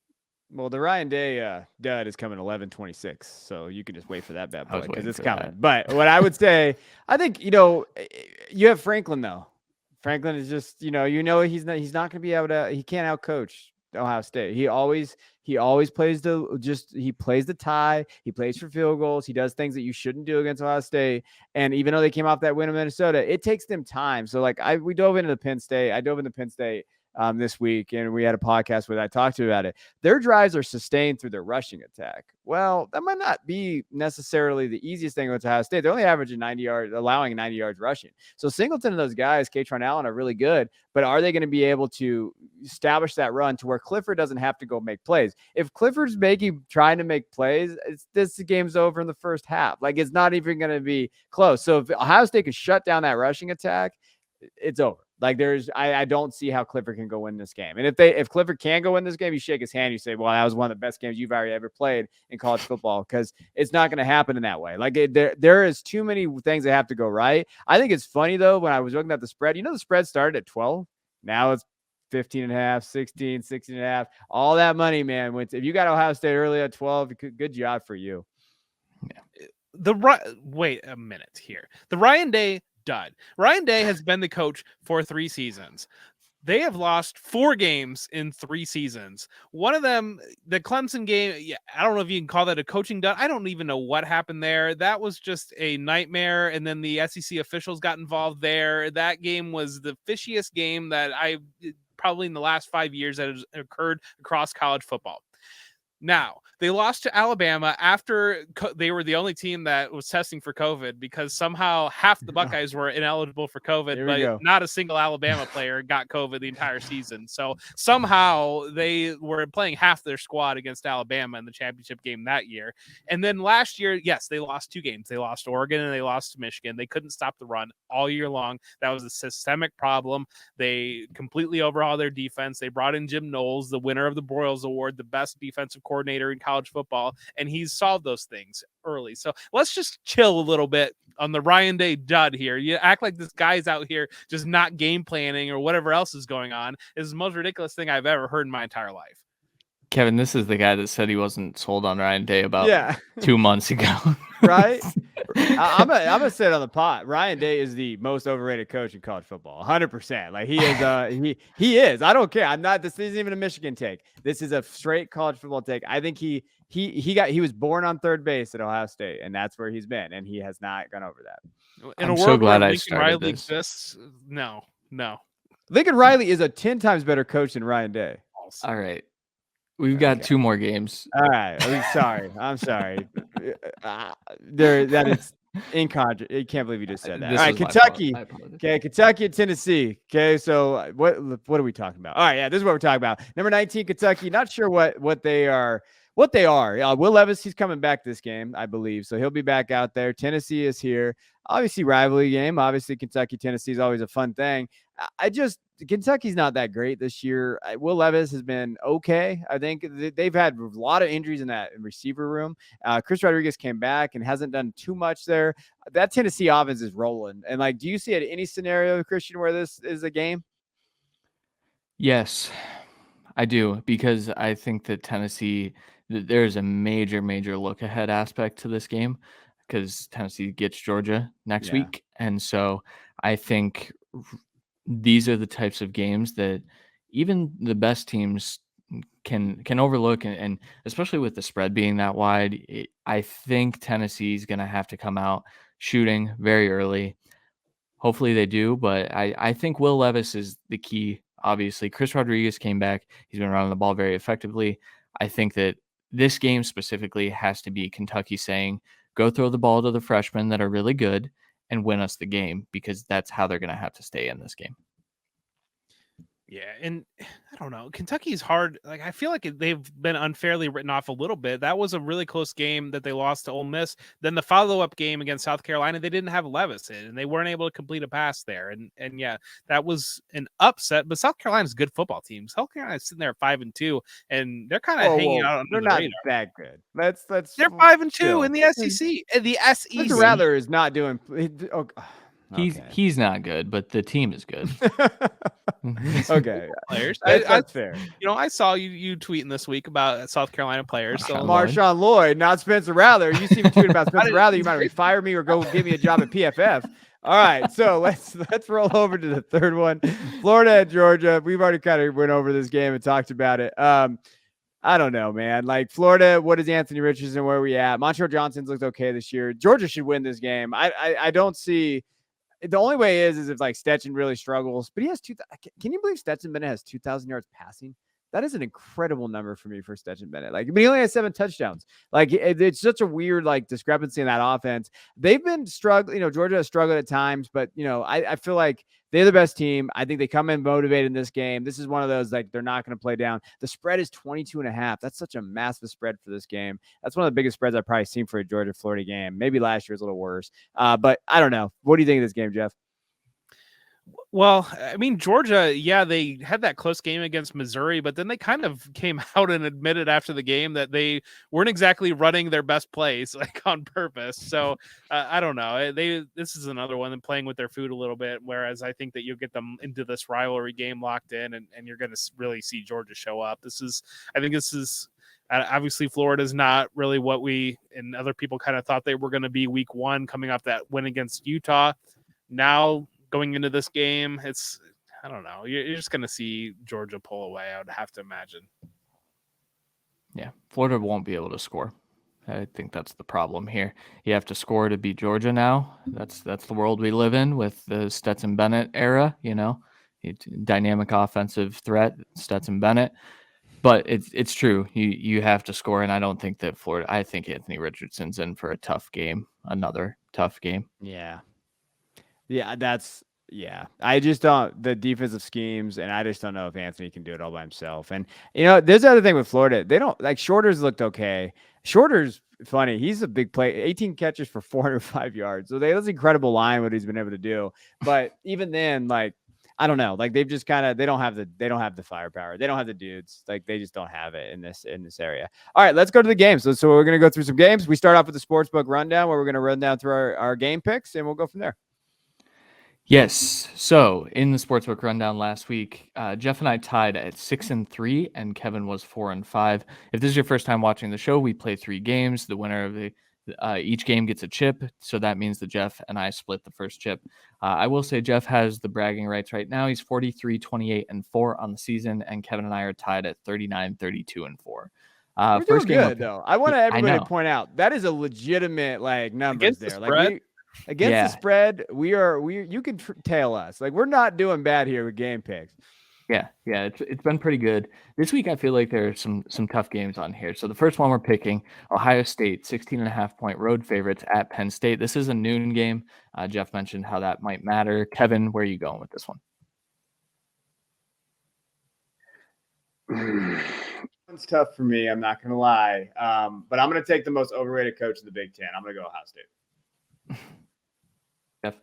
S1: Well, the Ryan Day dud is coming 11/26, so you can just wait for that bad boy because it's coming.
S3: That.
S1: But what I would say, I think you have Franklin though. Franklin is just he's not going to be able to. He can't outcoach Ohio State. He always plays he plays the tie. He plays for field goals. He does things that you shouldn't do against Ohio State. And even though they came off that win in Minnesota, it takes them time. So we dove into Penn State. I dove into Penn State this week, and we had a podcast where I talked to about it. Their drives are sustained through their rushing attack. Well, that might not be necessarily the easiest thing with Ohio State. They're only averaging 90 yards, allowing 90 yards rushing. So Singleton and those guys, Katron Allen, are really good, but are they going to be able to establish that run to where Clifford doesn't have to go make plays? If Clifford's trying to make plays, this game's over in the first half. It's not even going to be close. So if Ohio State can shut down that rushing attack, it's over. I don't see how Clifford can go win this game. And if Clifford can go win this game, you shake his hand, you say, well, that was one of the best games you've ever played in college football, because it's not going to happen in that way. There is too many things that have to go right. I think it's funny though, when I was looking at the spread, the spread started at 12. Now it's 15.5, 16, 16.5, all that money, man. If you got Ohio State early at 12, good job for you.
S2: Yeah. Wait a minute here. The Ryan Day dud. Ryan Day has been the coach for 3 seasons. They have lost 4 games in 3 seasons. One of them, the Clemson game, I don't know if you can call that a coaching dud. I don't even know what happened there. That was just a nightmare. And then the SEC officials got involved there. That game was the fishiest game that I probably in the last 5 years that has occurred across college football. Now, they lost to Alabama after they were the only team that was testing for COVID, because somehow half the Buckeyes were ineligible for COVID, but not a single Alabama player got COVID the entire season. So somehow they were playing half their squad against Alabama in the championship game that year. And then last year, yes, they lost 2 games. They lost to Oregon and they lost to Michigan. They couldn't stop the run all year long. That was a systemic problem. They completely overhauled their defense. They brought in Jim Knowles, the winner of the Broyles Award, the best defensive coordinator in college football, and he's solved those things early. So let's just chill a little bit on the Ryan Day dud here. You act like this guy's out here just not game planning or whatever else is going on. It's the most ridiculous thing I've ever heard in my entire life.
S3: Kevin, this is the guy that said he wasn't sold on Ryan Day about 2 months ago.
S1: Right? I'm gonna say it on the pot. Ryan Day is the most overrated coach in college football. 100%. He is. He is. I don't care. I'm not. This isn't even a Michigan take. This is a straight college football take. I think he was born on third base at Ohio State, and that's where he's been, and he has not gone over that.
S2: In a world where Lincoln Riley exists, no.
S1: Lincoln Riley is a 10 times better coach than Ryan Day.
S3: All right. We've got 2 more games.
S1: All right. I'm sorry. That is incontrovertible. I can't believe you just said that. All right, Kentucky. Okay, Kentucky and Tennessee. Okay, so what are we talking about? All right, yeah, this is what we're talking about. Number 19, Kentucky. Not sure what they are what they are. Will Levis, he's coming back this game, I believe. So he'll be back out there. Tennessee is here. Obviously, rivalry game. Obviously, Kentucky, Tennessee is always a fun thing. Kentucky's not that great this year. Will Levis has been okay. I think they've had a lot of injuries in that receiver room. Chris Rodriguez came back and hasn't done too much there. That Tennessee offense is rolling. And like, do you see it any scenario, Christian, where this is a game?
S3: Yes, I do, because I think that Tennessee, there's a major, major look ahead aspect to this game because Tennessee gets Georgia next week. And so I think these are the types of games that even the best teams can overlook, and especially with the spread being that wide, I think Tennessee's going to have to come out shooting very early. Hopefully they do, but I think Will Levis is the key. Obviously, Chris Rodriguez came back. He's been running the ball very effectively. I think that this game specifically has to be Kentucky saying, go throw the ball to the freshmen that are really good and win us the game, because that's how they're going to have to stay in this game.
S2: Yeah, and I don't know. Kentucky's hard. Like, I feel like they've been unfairly written off a little bit. That was a really close game that they lost to Ole Miss. Then the follow-up game against South Carolina, they didn't have Levis in, and they weren't able to complete a pass there. And yeah, that was an upset. But South Carolina's a good football team. South Carolina's sitting there at 5-2, and they're kind of hanging out under the radar.
S1: They're not that good. They're
S2: 5-2 in the SEC. The SEC.
S1: Mr. Rattler is not doing.
S3: He's not good, but the team is good.
S1: Okay,
S2: players.
S1: That's fair.
S2: You know, I saw you tweeting this week about South Carolina players. So
S1: Marshawn Lloyd, not Spencer Rattler. You see me tweeting about Spencer Rattler, you might fire me or go give me a job at PFF. All right, so let's roll over to the third one. Florida at Georgia. We've already kind of went over this game and talked about it. I don't know, man. Like, Florida, what is Anthony Richardson? Where are we at? Montreal Johnson's looked okay this year. Georgia should win this game. I don't see. The only way is if like Stetson really struggles, but he has can you believe Stetson Bennett has 2,000 yards passing? That is an incredible number for me for Stetson Bennett. Like, but he only has 7 touchdowns. Like, it's such a weird like discrepancy in that offense. They've been struggling. You know, Georgia has struggled at times, but you know, I feel like they're the best team. I think they come in motivated in this game. This is one of those, like, they're not going to play down. The spread is 22.5. That's such a massive spread for this game. That's one of the biggest spreads I've probably seen for a Georgia-Florida game. Maybe last year was a little worse. But I don't know. What do you think of this game, Jeff?
S2: Well, I mean, Georgia, yeah, they had that close game against Missouri, but then they kind of came out and admitted after the game that they weren't exactly running their best plays, like, on purpose. So I don't know. This is another one, playing with their food a little bit, whereas I think that you'll get them into this rivalry game locked in, and you're going to really see Georgia show up. I think this is obviously Florida's not really what we and other people kind of thought they were going to be week one, coming off that win against Utah. Now, going into this game, I don't know. You're just going to see Georgia pull away, I would have to imagine.
S3: Yeah, Florida won't be able to score. I think that's the problem here. You have to score to beat Georgia now. That's the world we live in with the Stetson Bennett era, you know. Dynamic offensive threat, Stetson Bennett. But it's true. You have to score, and I don't think that Florida – I think Anthony Richardson's in for a tough game, another tough game.
S1: Yeah. Yeah, I just don't, the defensive schemes, and I just don't know if Anthony can do it all by himself. And, you know, there's the other thing with Florida. They don't, like, Shorter's looked okay. Shorter's funny. He's a big play, 18 catches for 405 yards. So that's an incredible line, what he's been able to do. But even then, like, I don't know, like, they've just kind of, they don't have the firepower. They don't have the dudes. Like, they just don't have it in this area. All right, let's go to the games. So we're going to go through some games. We start off with the sportsbook rundown, where we're going to run down through our game picks, and we'll go from there.
S3: Yes. So in the sportsbook rundown last week, Jeff and I tied at 6-3, and Kevin was 4-5. If this is your first time watching the show, we play 3 games. The winner of each game gets a chip. So that means that Jeff and I split the first chip. I will say Jeff has the bragging rights right now. He's 43, 28, and 4 on the season, and Kevin and I are tied at 39, 32, and 4.
S1: We're first doing good, though. I want everybody to point out that is a legitimate, like, numbers there. Like, against the spread, you can tail us. Like, we're not doing bad here with game picks.
S3: Yeah, it's been pretty good. This week I feel like there are some tough games on here. So the first one we're picking, Ohio State, 16.5-point road favorites at Penn State. This is a noon game. Jeff mentioned how that might matter. Kevin, where are you going with this one?
S1: It's tough for me. I'm not gonna lie, but I'm gonna take the most overrated coach in the Big Ten. I'm gonna go Ohio State.
S3: Jeff?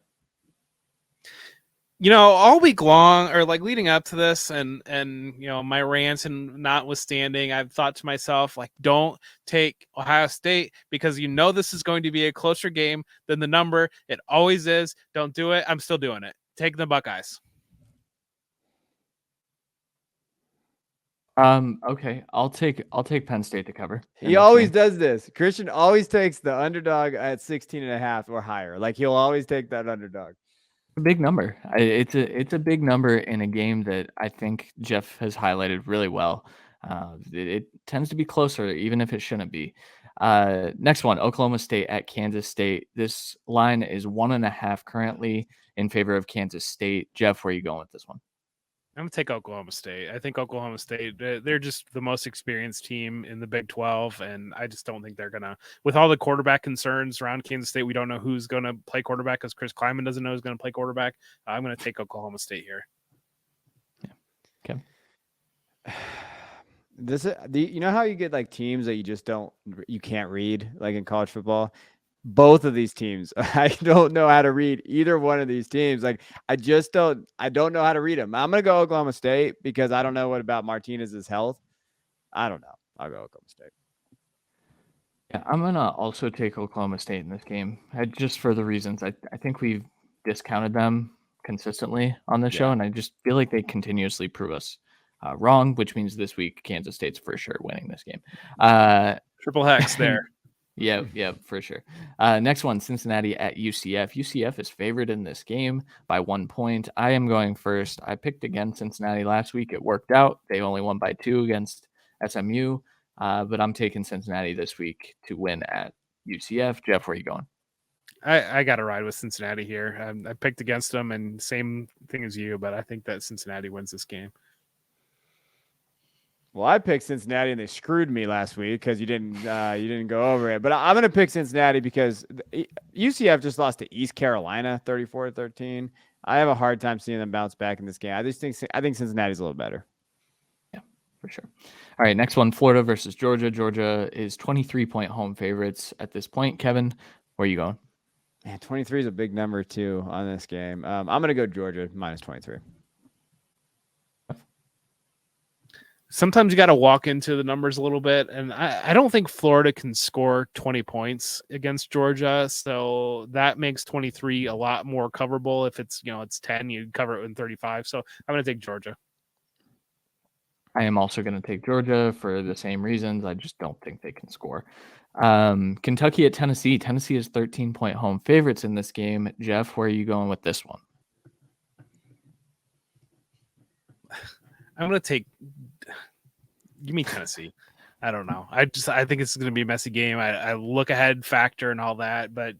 S2: All week long, or like leading up to this, and my rants and notwithstanding, I've thought to myself, like, don't take Ohio State because this is going to be a closer game than the number. It always is. Don't do it. I'm still doing it. Take the Buckeyes.
S3: Okay. I'll take Penn State to cover.
S1: He always does this. Christian always takes the underdog at 16.5 or higher. Like, he'll always take that underdog.
S3: A big number. It's a big number in a game that I think Jeff has highlighted really well. It tends to be closer, even if it shouldn't be. Next one, Oklahoma State at Kansas State. This line is 1.5 currently in favor of Kansas State. Jeff, where are you going with this one?
S2: I'm going to take Oklahoma State. I think Oklahoma State, they're just the most experienced team in the Big 12, and I just don't think they're going to, with all the quarterback concerns around Kansas State, we don't know who's going to play quarterback because Chris Kleiman doesn't know who's going to play quarterback. I'm going to take Oklahoma State here.
S3: Yeah. Okay.
S1: This is how you get like teams that you can't read, like in college football. Both of these teams, I don't know how to read either one of these teams. Like, I don't know how to read them. I'm going to go Oklahoma State because I don't know what about Martinez's health. I don't know. I'll go Oklahoma State.
S3: Yeah, I'm going to also take Oklahoma State in this game, just for the reasons. I think we've discounted them consistently on the show, and I just feel like they continuously prove us wrong, which means this week Kansas State's for sure winning this game.
S2: Triple hex there.
S3: Yeah, for sure. Next one, Cincinnati at UCF. UCF is favored in this game by 1 point. I am going first. I picked against Cincinnati last week. It worked out. They only won by 2 against SMU, but I'm taking Cincinnati this week to win at UCF. Jeff, where are you going?
S2: I got to ride with Cincinnati here. I picked against them, and same thing as you, but I think that Cincinnati wins this game.
S1: Well, I picked Cincinnati, and they screwed me last week because you didn't go over it. But I'm going to pick Cincinnati because UCF just lost to East Carolina 34-13. I have a hard time seeing them bounce back in this game. I think Cincinnati's a little better.
S3: Yeah, for sure. All right, next one, Florida versus Georgia. Georgia is 23-point home favorites at this point. Kevin, where are you going?
S1: Man, 23 is a big number too on this game. I'm going to go Georgia minus 23.
S2: Sometimes you got to walk into the numbers a little bit, and I don't think Florida can score 20 points against Georgia, so that makes 23 a lot more coverable. If it's it's 10, you cover it in 35. So I'm going to take Georgia.
S3: I am also going to take Georgia for the same reasons. I just don't think they can score. Kentucky at Tennessee. Tennessee is 13-point home favorites in this game. Jeff, where are you going with this one?
S2: I'm going to give me Tennessee. I don't know. I think it's going to be a messy game. I look ahead factor and all that, but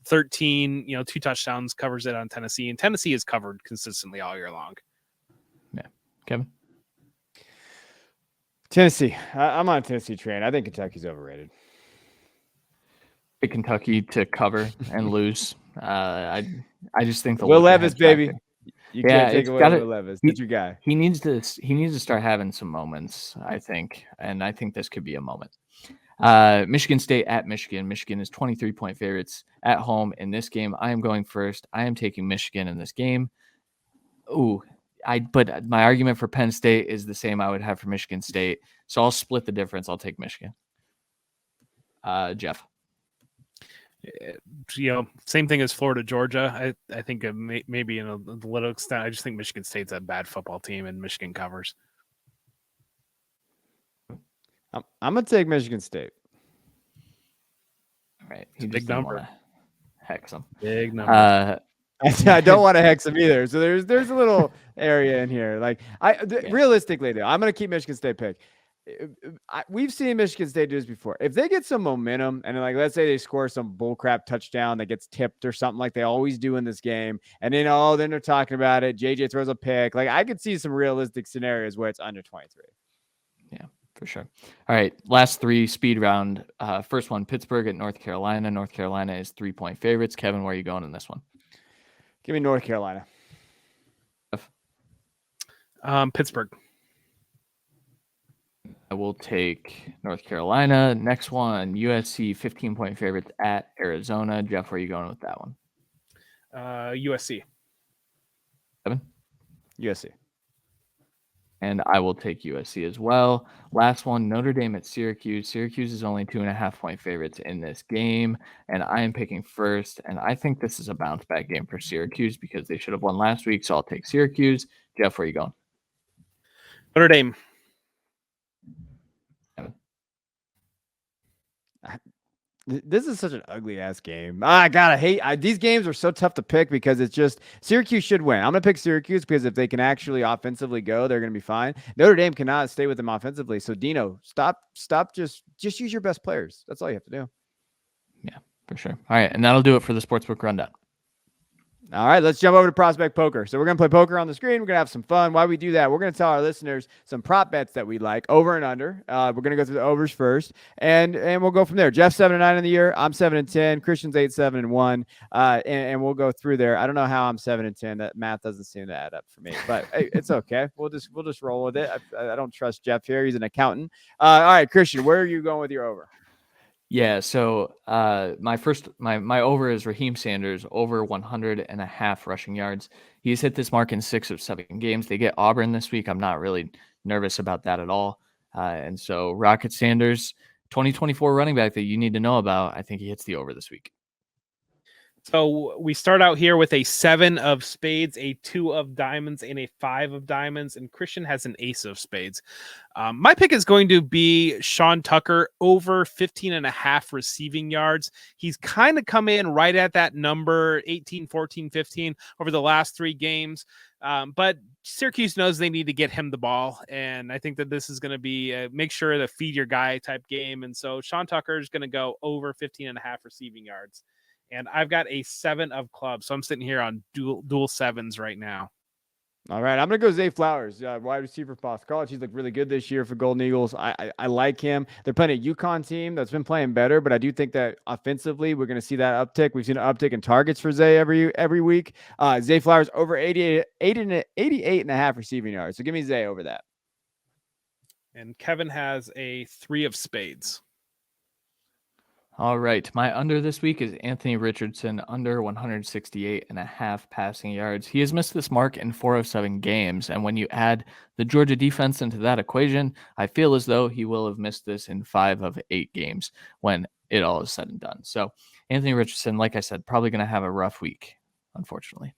S2: 13, 2 touchdowns covers it on Tennessee, and Tennessee is covered consistently all year long.
S3: Yeah. Kevin?
S1: Tennessee. I'm on a Tennessee train. I think Kentucky's overrated.
S3: Pick Kentucky to cover and lose. I just think the
S1: Will Levis, baby.
S3: Factor.
S1: You can't take away Will Levis. That's your guy.
S3: He needs to start having some moments, I think, and I think this could be a moment. Michigan State at Michigan. Michigan is 23-point favorites at home in this game. I am going first. I am taking Michigan in this game. But my argument for Penn State is the same I would have for Michigan State, so I'll split the difference. I'll take Michigan. Jeff.
S2: Same thing as Florida, Georgia. I think maybe in a little extent, I just think Michigan State's a bad football team, and Michigan covers.
S1: I'm gonna take Michigan State.
S3: All right,
S2: big number.
S3: Hex them.
S2: Big number.
S1: I don't want to hex them either. So there's a little area in here. Like realistically, though, I'm gonna keep Michigan State pick. We've seen Michigan State do this before. If they get some momentum and like, let's say they score some bullcrap touchdown that gets tipped or something like they always do in this game, and then then they're talking about it. JJ throws a pick. Like, I could see some realistic scenarios where it's under 23.
S3: Yeah, for sure. All right, last 3 speed round. First one, Pittsburgh at North Carolina. North Carolina is 3-point favorites. Kevin, where are you going in this one?
S1: Give me North Carolina.
S2: Pittsburgh.
S3: I will take North Carolina. Next one, USC 15-point favorites at Arizona. Jeff, where are you going with that one?
S2: USC.
S3: Kevin?
S1: USC.
S3: And I will take USC as well. Last one, Notre Dame at Syracuse. Syracuse is only 2.5-point favorites in this game, and I am picking first. And I think this is a bounce back game for Syracuse because they should have won last week. So I'll take Syracuse. Jeff, where are you going?
S2: Notre Dame.
S1: This is such an ugly ass game. I gotta hate these games are so tough to pick because it's just Syracuse should win. I'm gonna pick Syracuse because if they can actually offensively go, they're gonna be fine. Notre Dame cannot stay with them offensively. So Dino, stop, just use your best players. That's all you have to do.
S3: Yeah, for sure. All right, and that'll do it for the Sportsbook Rundown.
S1: All right, let's jump over to Prospect Poker. So we're going to play poker on the screen. We're going to have some fun. While we do that, we're going to tell our listeners some prop bets that we like, over and under. We're going to go through the overs first, and we'll go from there. Jeff's 7-9 in the year. I'm 7-10. Christian's 8-7-1, and we'll go through there. I don't know how I'm 7-10. That math doesn't seem to add up for me, but hey, it's okay. We'll just roll with it. I don't trust Jeff here. He's an accountant. All right, Christian, where are you going with your over?
S3: Yeah, so my over is Raheem Sanders, over 100.5 rushing yards. He's hit this mark in 6 of 7 games. They get Auburn this week. I'm not really nervous about that at all. And so Rocket Sanders, 2024 running back that you need to know about. I think he hits the over this week.
S2: So we start out here with a 7 of spades, a 2 of diamonds, and a 5 of diamonds, and Christian has an ace of spades. My pick is going to be Sean Tucker, over 15.5 receiving yards. He's kind of come in right at that number, 18, 14, 15 over the last 3 games. But Syracuse knows they need to get him the ball, and I think that this is going to be a make sure to feed your guy type game. And so Sean Tucker is going to go over 15.5 receiving yards. And I've got a 7 of clubs. So I'm sitting here on dual sevens right now.
S1: All right, I'm going to go Zay Flowers, wide receiver for Boston College. He's looked really good this year for Golden Eagles. I like him. They're playing a UConn team that's been playing better, but I do think that offensively we're going to see that uptick. We've seen an uptick in targets for Zay every week. Zay Flowers over 88.5 receiving yards. So give me Zay over that.
S2: And Kevin has a 3 of spades.
S3: All right. My under this week is Anthony Richardson, under 168.5 passing yards. He has missed this mark in 4 of 7 games. And when you add the Georgia defense into that equation, I feel as though he will have missed this in 5 of 8 games when it all is said and done. So Anthony Richardson, like I said, probably going to have a rough week, unfortunately.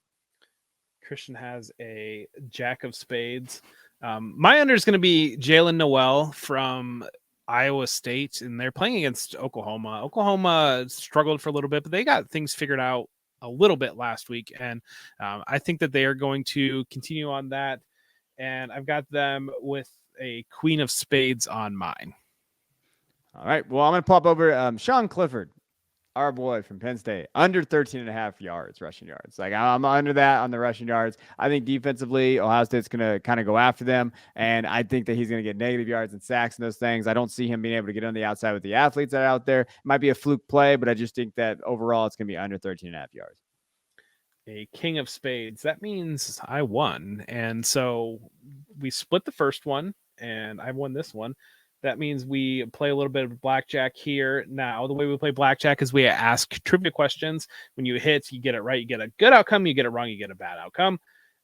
S2: Christian has a jack of spades. My under is going to be Jalen Noel from Iowa State, and they're playing against Oklahoma. Oklahoma struggled for a little bit, but they got things figured out a little bit last week, and I think that they are going to continue on that, and I've got them with a queen of spades on mine.
S1: All right, well, I'm going to pop over Sean Clifford, our boy from Penn State, under 13.5 yards, rushing yards. Like, I'm under that on the rushing yards. I think defensively, Ohio State's going to kind of go after them, and I think that he's going to get negative yards and sacks and those things. I don't see him being able to get on the outside with the athletes that are out there. It might be a fluke play, but I just think that overall it's going to be under 13.5 yards.
S2: A king of spades. That means I won, and so we split the first one, and I won this one. That means we play a little bit of blackjack here. Now, the way we play blackjack is we ask trivia questions. When you hit, you get it right, you get a good outcome. You get it wrong, you get a bad outcome.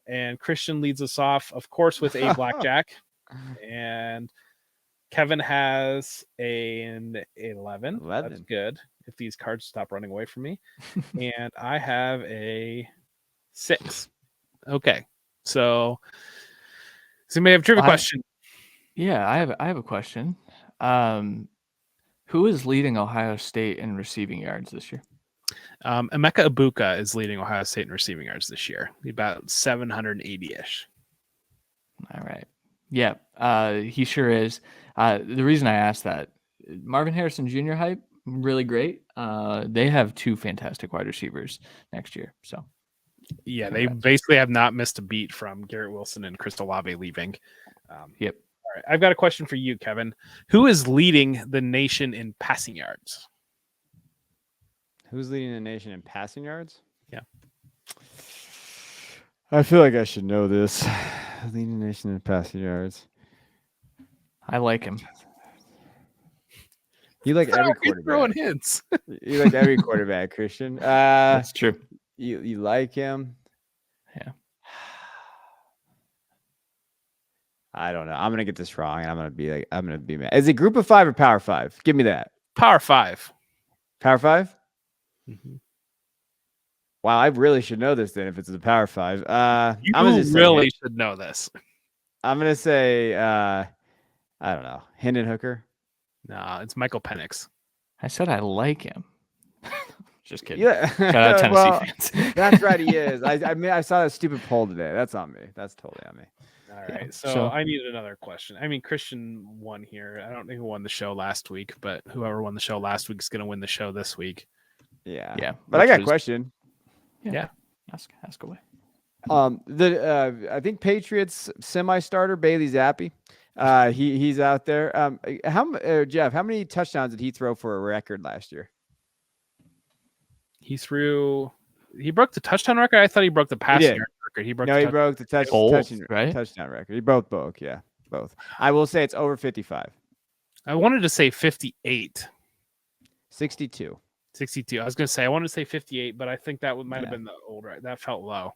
S2: And Christian leads us off, of course, with a blackjack. And Kevin has an 11. That's good. If these cards stop running away from me. And I have a 6. Okay. So you may have a trivia question.
S3: Yeah, I have a question. Who is leading Ohio State in receiving yards this year?
S2: Emeka Ibuka is leading Ohio State in receiving yards this year, about 780-ish.
S3: All right. Yeah, he sure is. The reason I asked that, Marvin Harrison Jr. hype, really great. They have 2 fantastic wide receivers next year. So,
S2: yeah, they basically have not missed a beat from Garrett Wilson and Chris Olave leaving.
S3: Yep.
S2: All right, I've got a question for you, Kevin. Who is leading the nation in passing yards?
S1: Who's leading the nation in passing yards?
S2: Yeah.
S1: I feel like I should know this. Leading the nation in passing yards.
S3: I like him.
S1: You like every
S2: He's throwing
S1: quarterback.
S2: hints.
S1: You like every quarterback, Christian.
S3: That's true.
S1: You like him.
S3: Yeah.
S1: I don't know. I'm gonna get this wrong, and I'm gonna be mad. Is it Group of 5 or Power 5? Give me that.
S2: Power 5.
S1: Power 5.
S2: Mm-hmm.
S1: Wow, I really should know this then. If it's the Power 5,
S2: You
S1: I'm gonna just
S2: really should know this.
S1: I'm gonna say I don't know. Hendon Hooker.
S2: No, it's Michael Penix.
S3: I said I like him. Just kidding.
S1: Yeah.
S3: Shout out Tennessee
S1: Well,
S3: fans.
S1: that's right. He is. I mean, I saw that stupid poll today. That's on me. That's totally on me.
S2: All
S3: Yeah,
S2: right.
S3: so-
S2: So I need another question. I mean, Christian won here. I don't know who won the show last week, but whoever won the show last week is going to win the show this week.
S1: Yeah.
S3: Yeah,
S1: But I
S3: which
S1: got a
S3: was-
S1: question.
S2: Yeah.
S3: Ask away.
S1: I think Patriots semi-starter Bailey Zappi. He's out there. Jeff, how many touchdowns did he throw for a record last year?
S2: He broke the touchdown record. I thought he broke the passing
S1: did.
S2: yard record. He broke
S1: No,
S2: the
S1: he
S2: touch-
S1: broke the
S3: Both, right?
S1: touchdown record. He broke both. Yeah, both. I will say it's over 55.
S2: I wanted to say 58.
S1: 62.
S2: 62. I was going to say, I wanted to say 58, but I think that might have
S1: Yeah.
S2: been the old right. That felt low.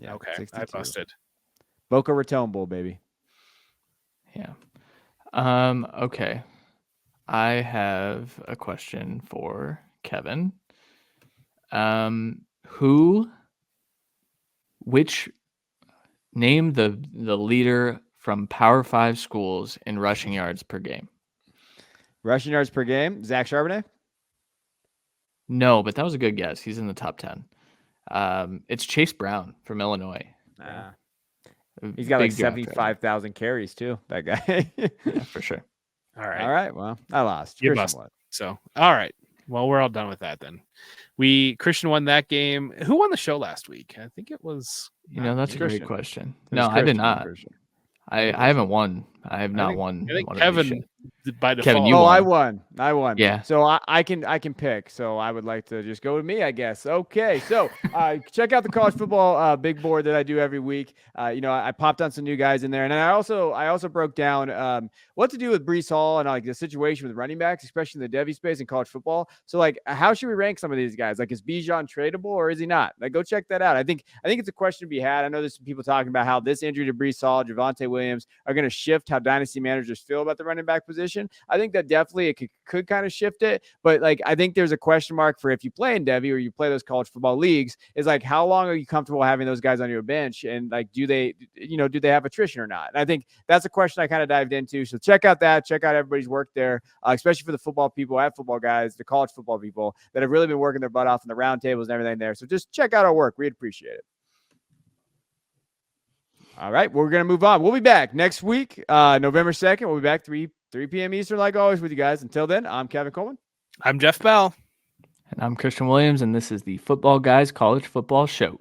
S1: Yeah,
S2: Okay.
S1: 62.
S2: I busted.
S1: Boca Raton Bowl, baby.
S3: Yeah. Okay. I have a question for Kevin. Name the leader from Power 5 schools in rushing yards per game?
S1: Rushing yards per game. Zach Charbonnet.
S3: No, but that was a good guess. He's in the top 10. It's Chase Brown from Illinois.
S1: Nah.
S3: A
S1: He's got like
S3: big draft right now.
S1: 75,000 carries too. That guy.
S3: Yeah, for sure.
S2: All right.
S1: All right. Well, I lost.
S2: You
S1: Christian
S2: lost.
S1: won.
S2: So, all right. Well, we're all done with that then. Christian won that game. Who won the show last week? I think it was.
S3: That's a great
S1: Christian.
S3: question.
S1: It
S3: No,
S1: was
S3: I did
S1: Christian,
S3: not.
S1: Christian.
S3: I haven't won. I have not won.
S2: I think
S3: one of these
S2: Kevin
S3: shows.
S2: by default.
S3: Kevin, you
S1: Oh,
S3: won.
S1: I won.
S3: Yeah.
S1: So I can pick. So I would like to just go with me, I guess. Okay. So check out the college football big board that I do every week. I popped on some new guys in there, and I also broke down what to do with Breece Hall and like the situation with running backs, especially in the Devy space in college football. So like, how should we rank some of these guys? Like, is Bijan tradable or is he not? Like, go check that out. I think it's a question to be had. I know there's some people talking about how this injury to Breece Hall, Javonte Williams are going to shift how dynasty managers feel about the running back position. I think that definitely it could kind of shift it, but like I think there's a question mark for if you play in Devy or you play those college football leagues is like how long are you comfortable having those guys on your bench and like do they have attrition or not? And I think that's a question I kind of dived into. So check out everybody's work there, especially for the football people at Football Guys, the college football people that have really been working their butt off in the round tables and everything there. So just check out our work. We'd appreciate it. All right, we're going to move on. We'll be back next week, November 2nd. We'll be back 3 p.m. Eastern, like always, with you guys. Until then, I'm Kevin Coleman.
S2: I'm Jeff Bell.
S3: And I'm Christian Williams, and this is the Football Guys College Football Show.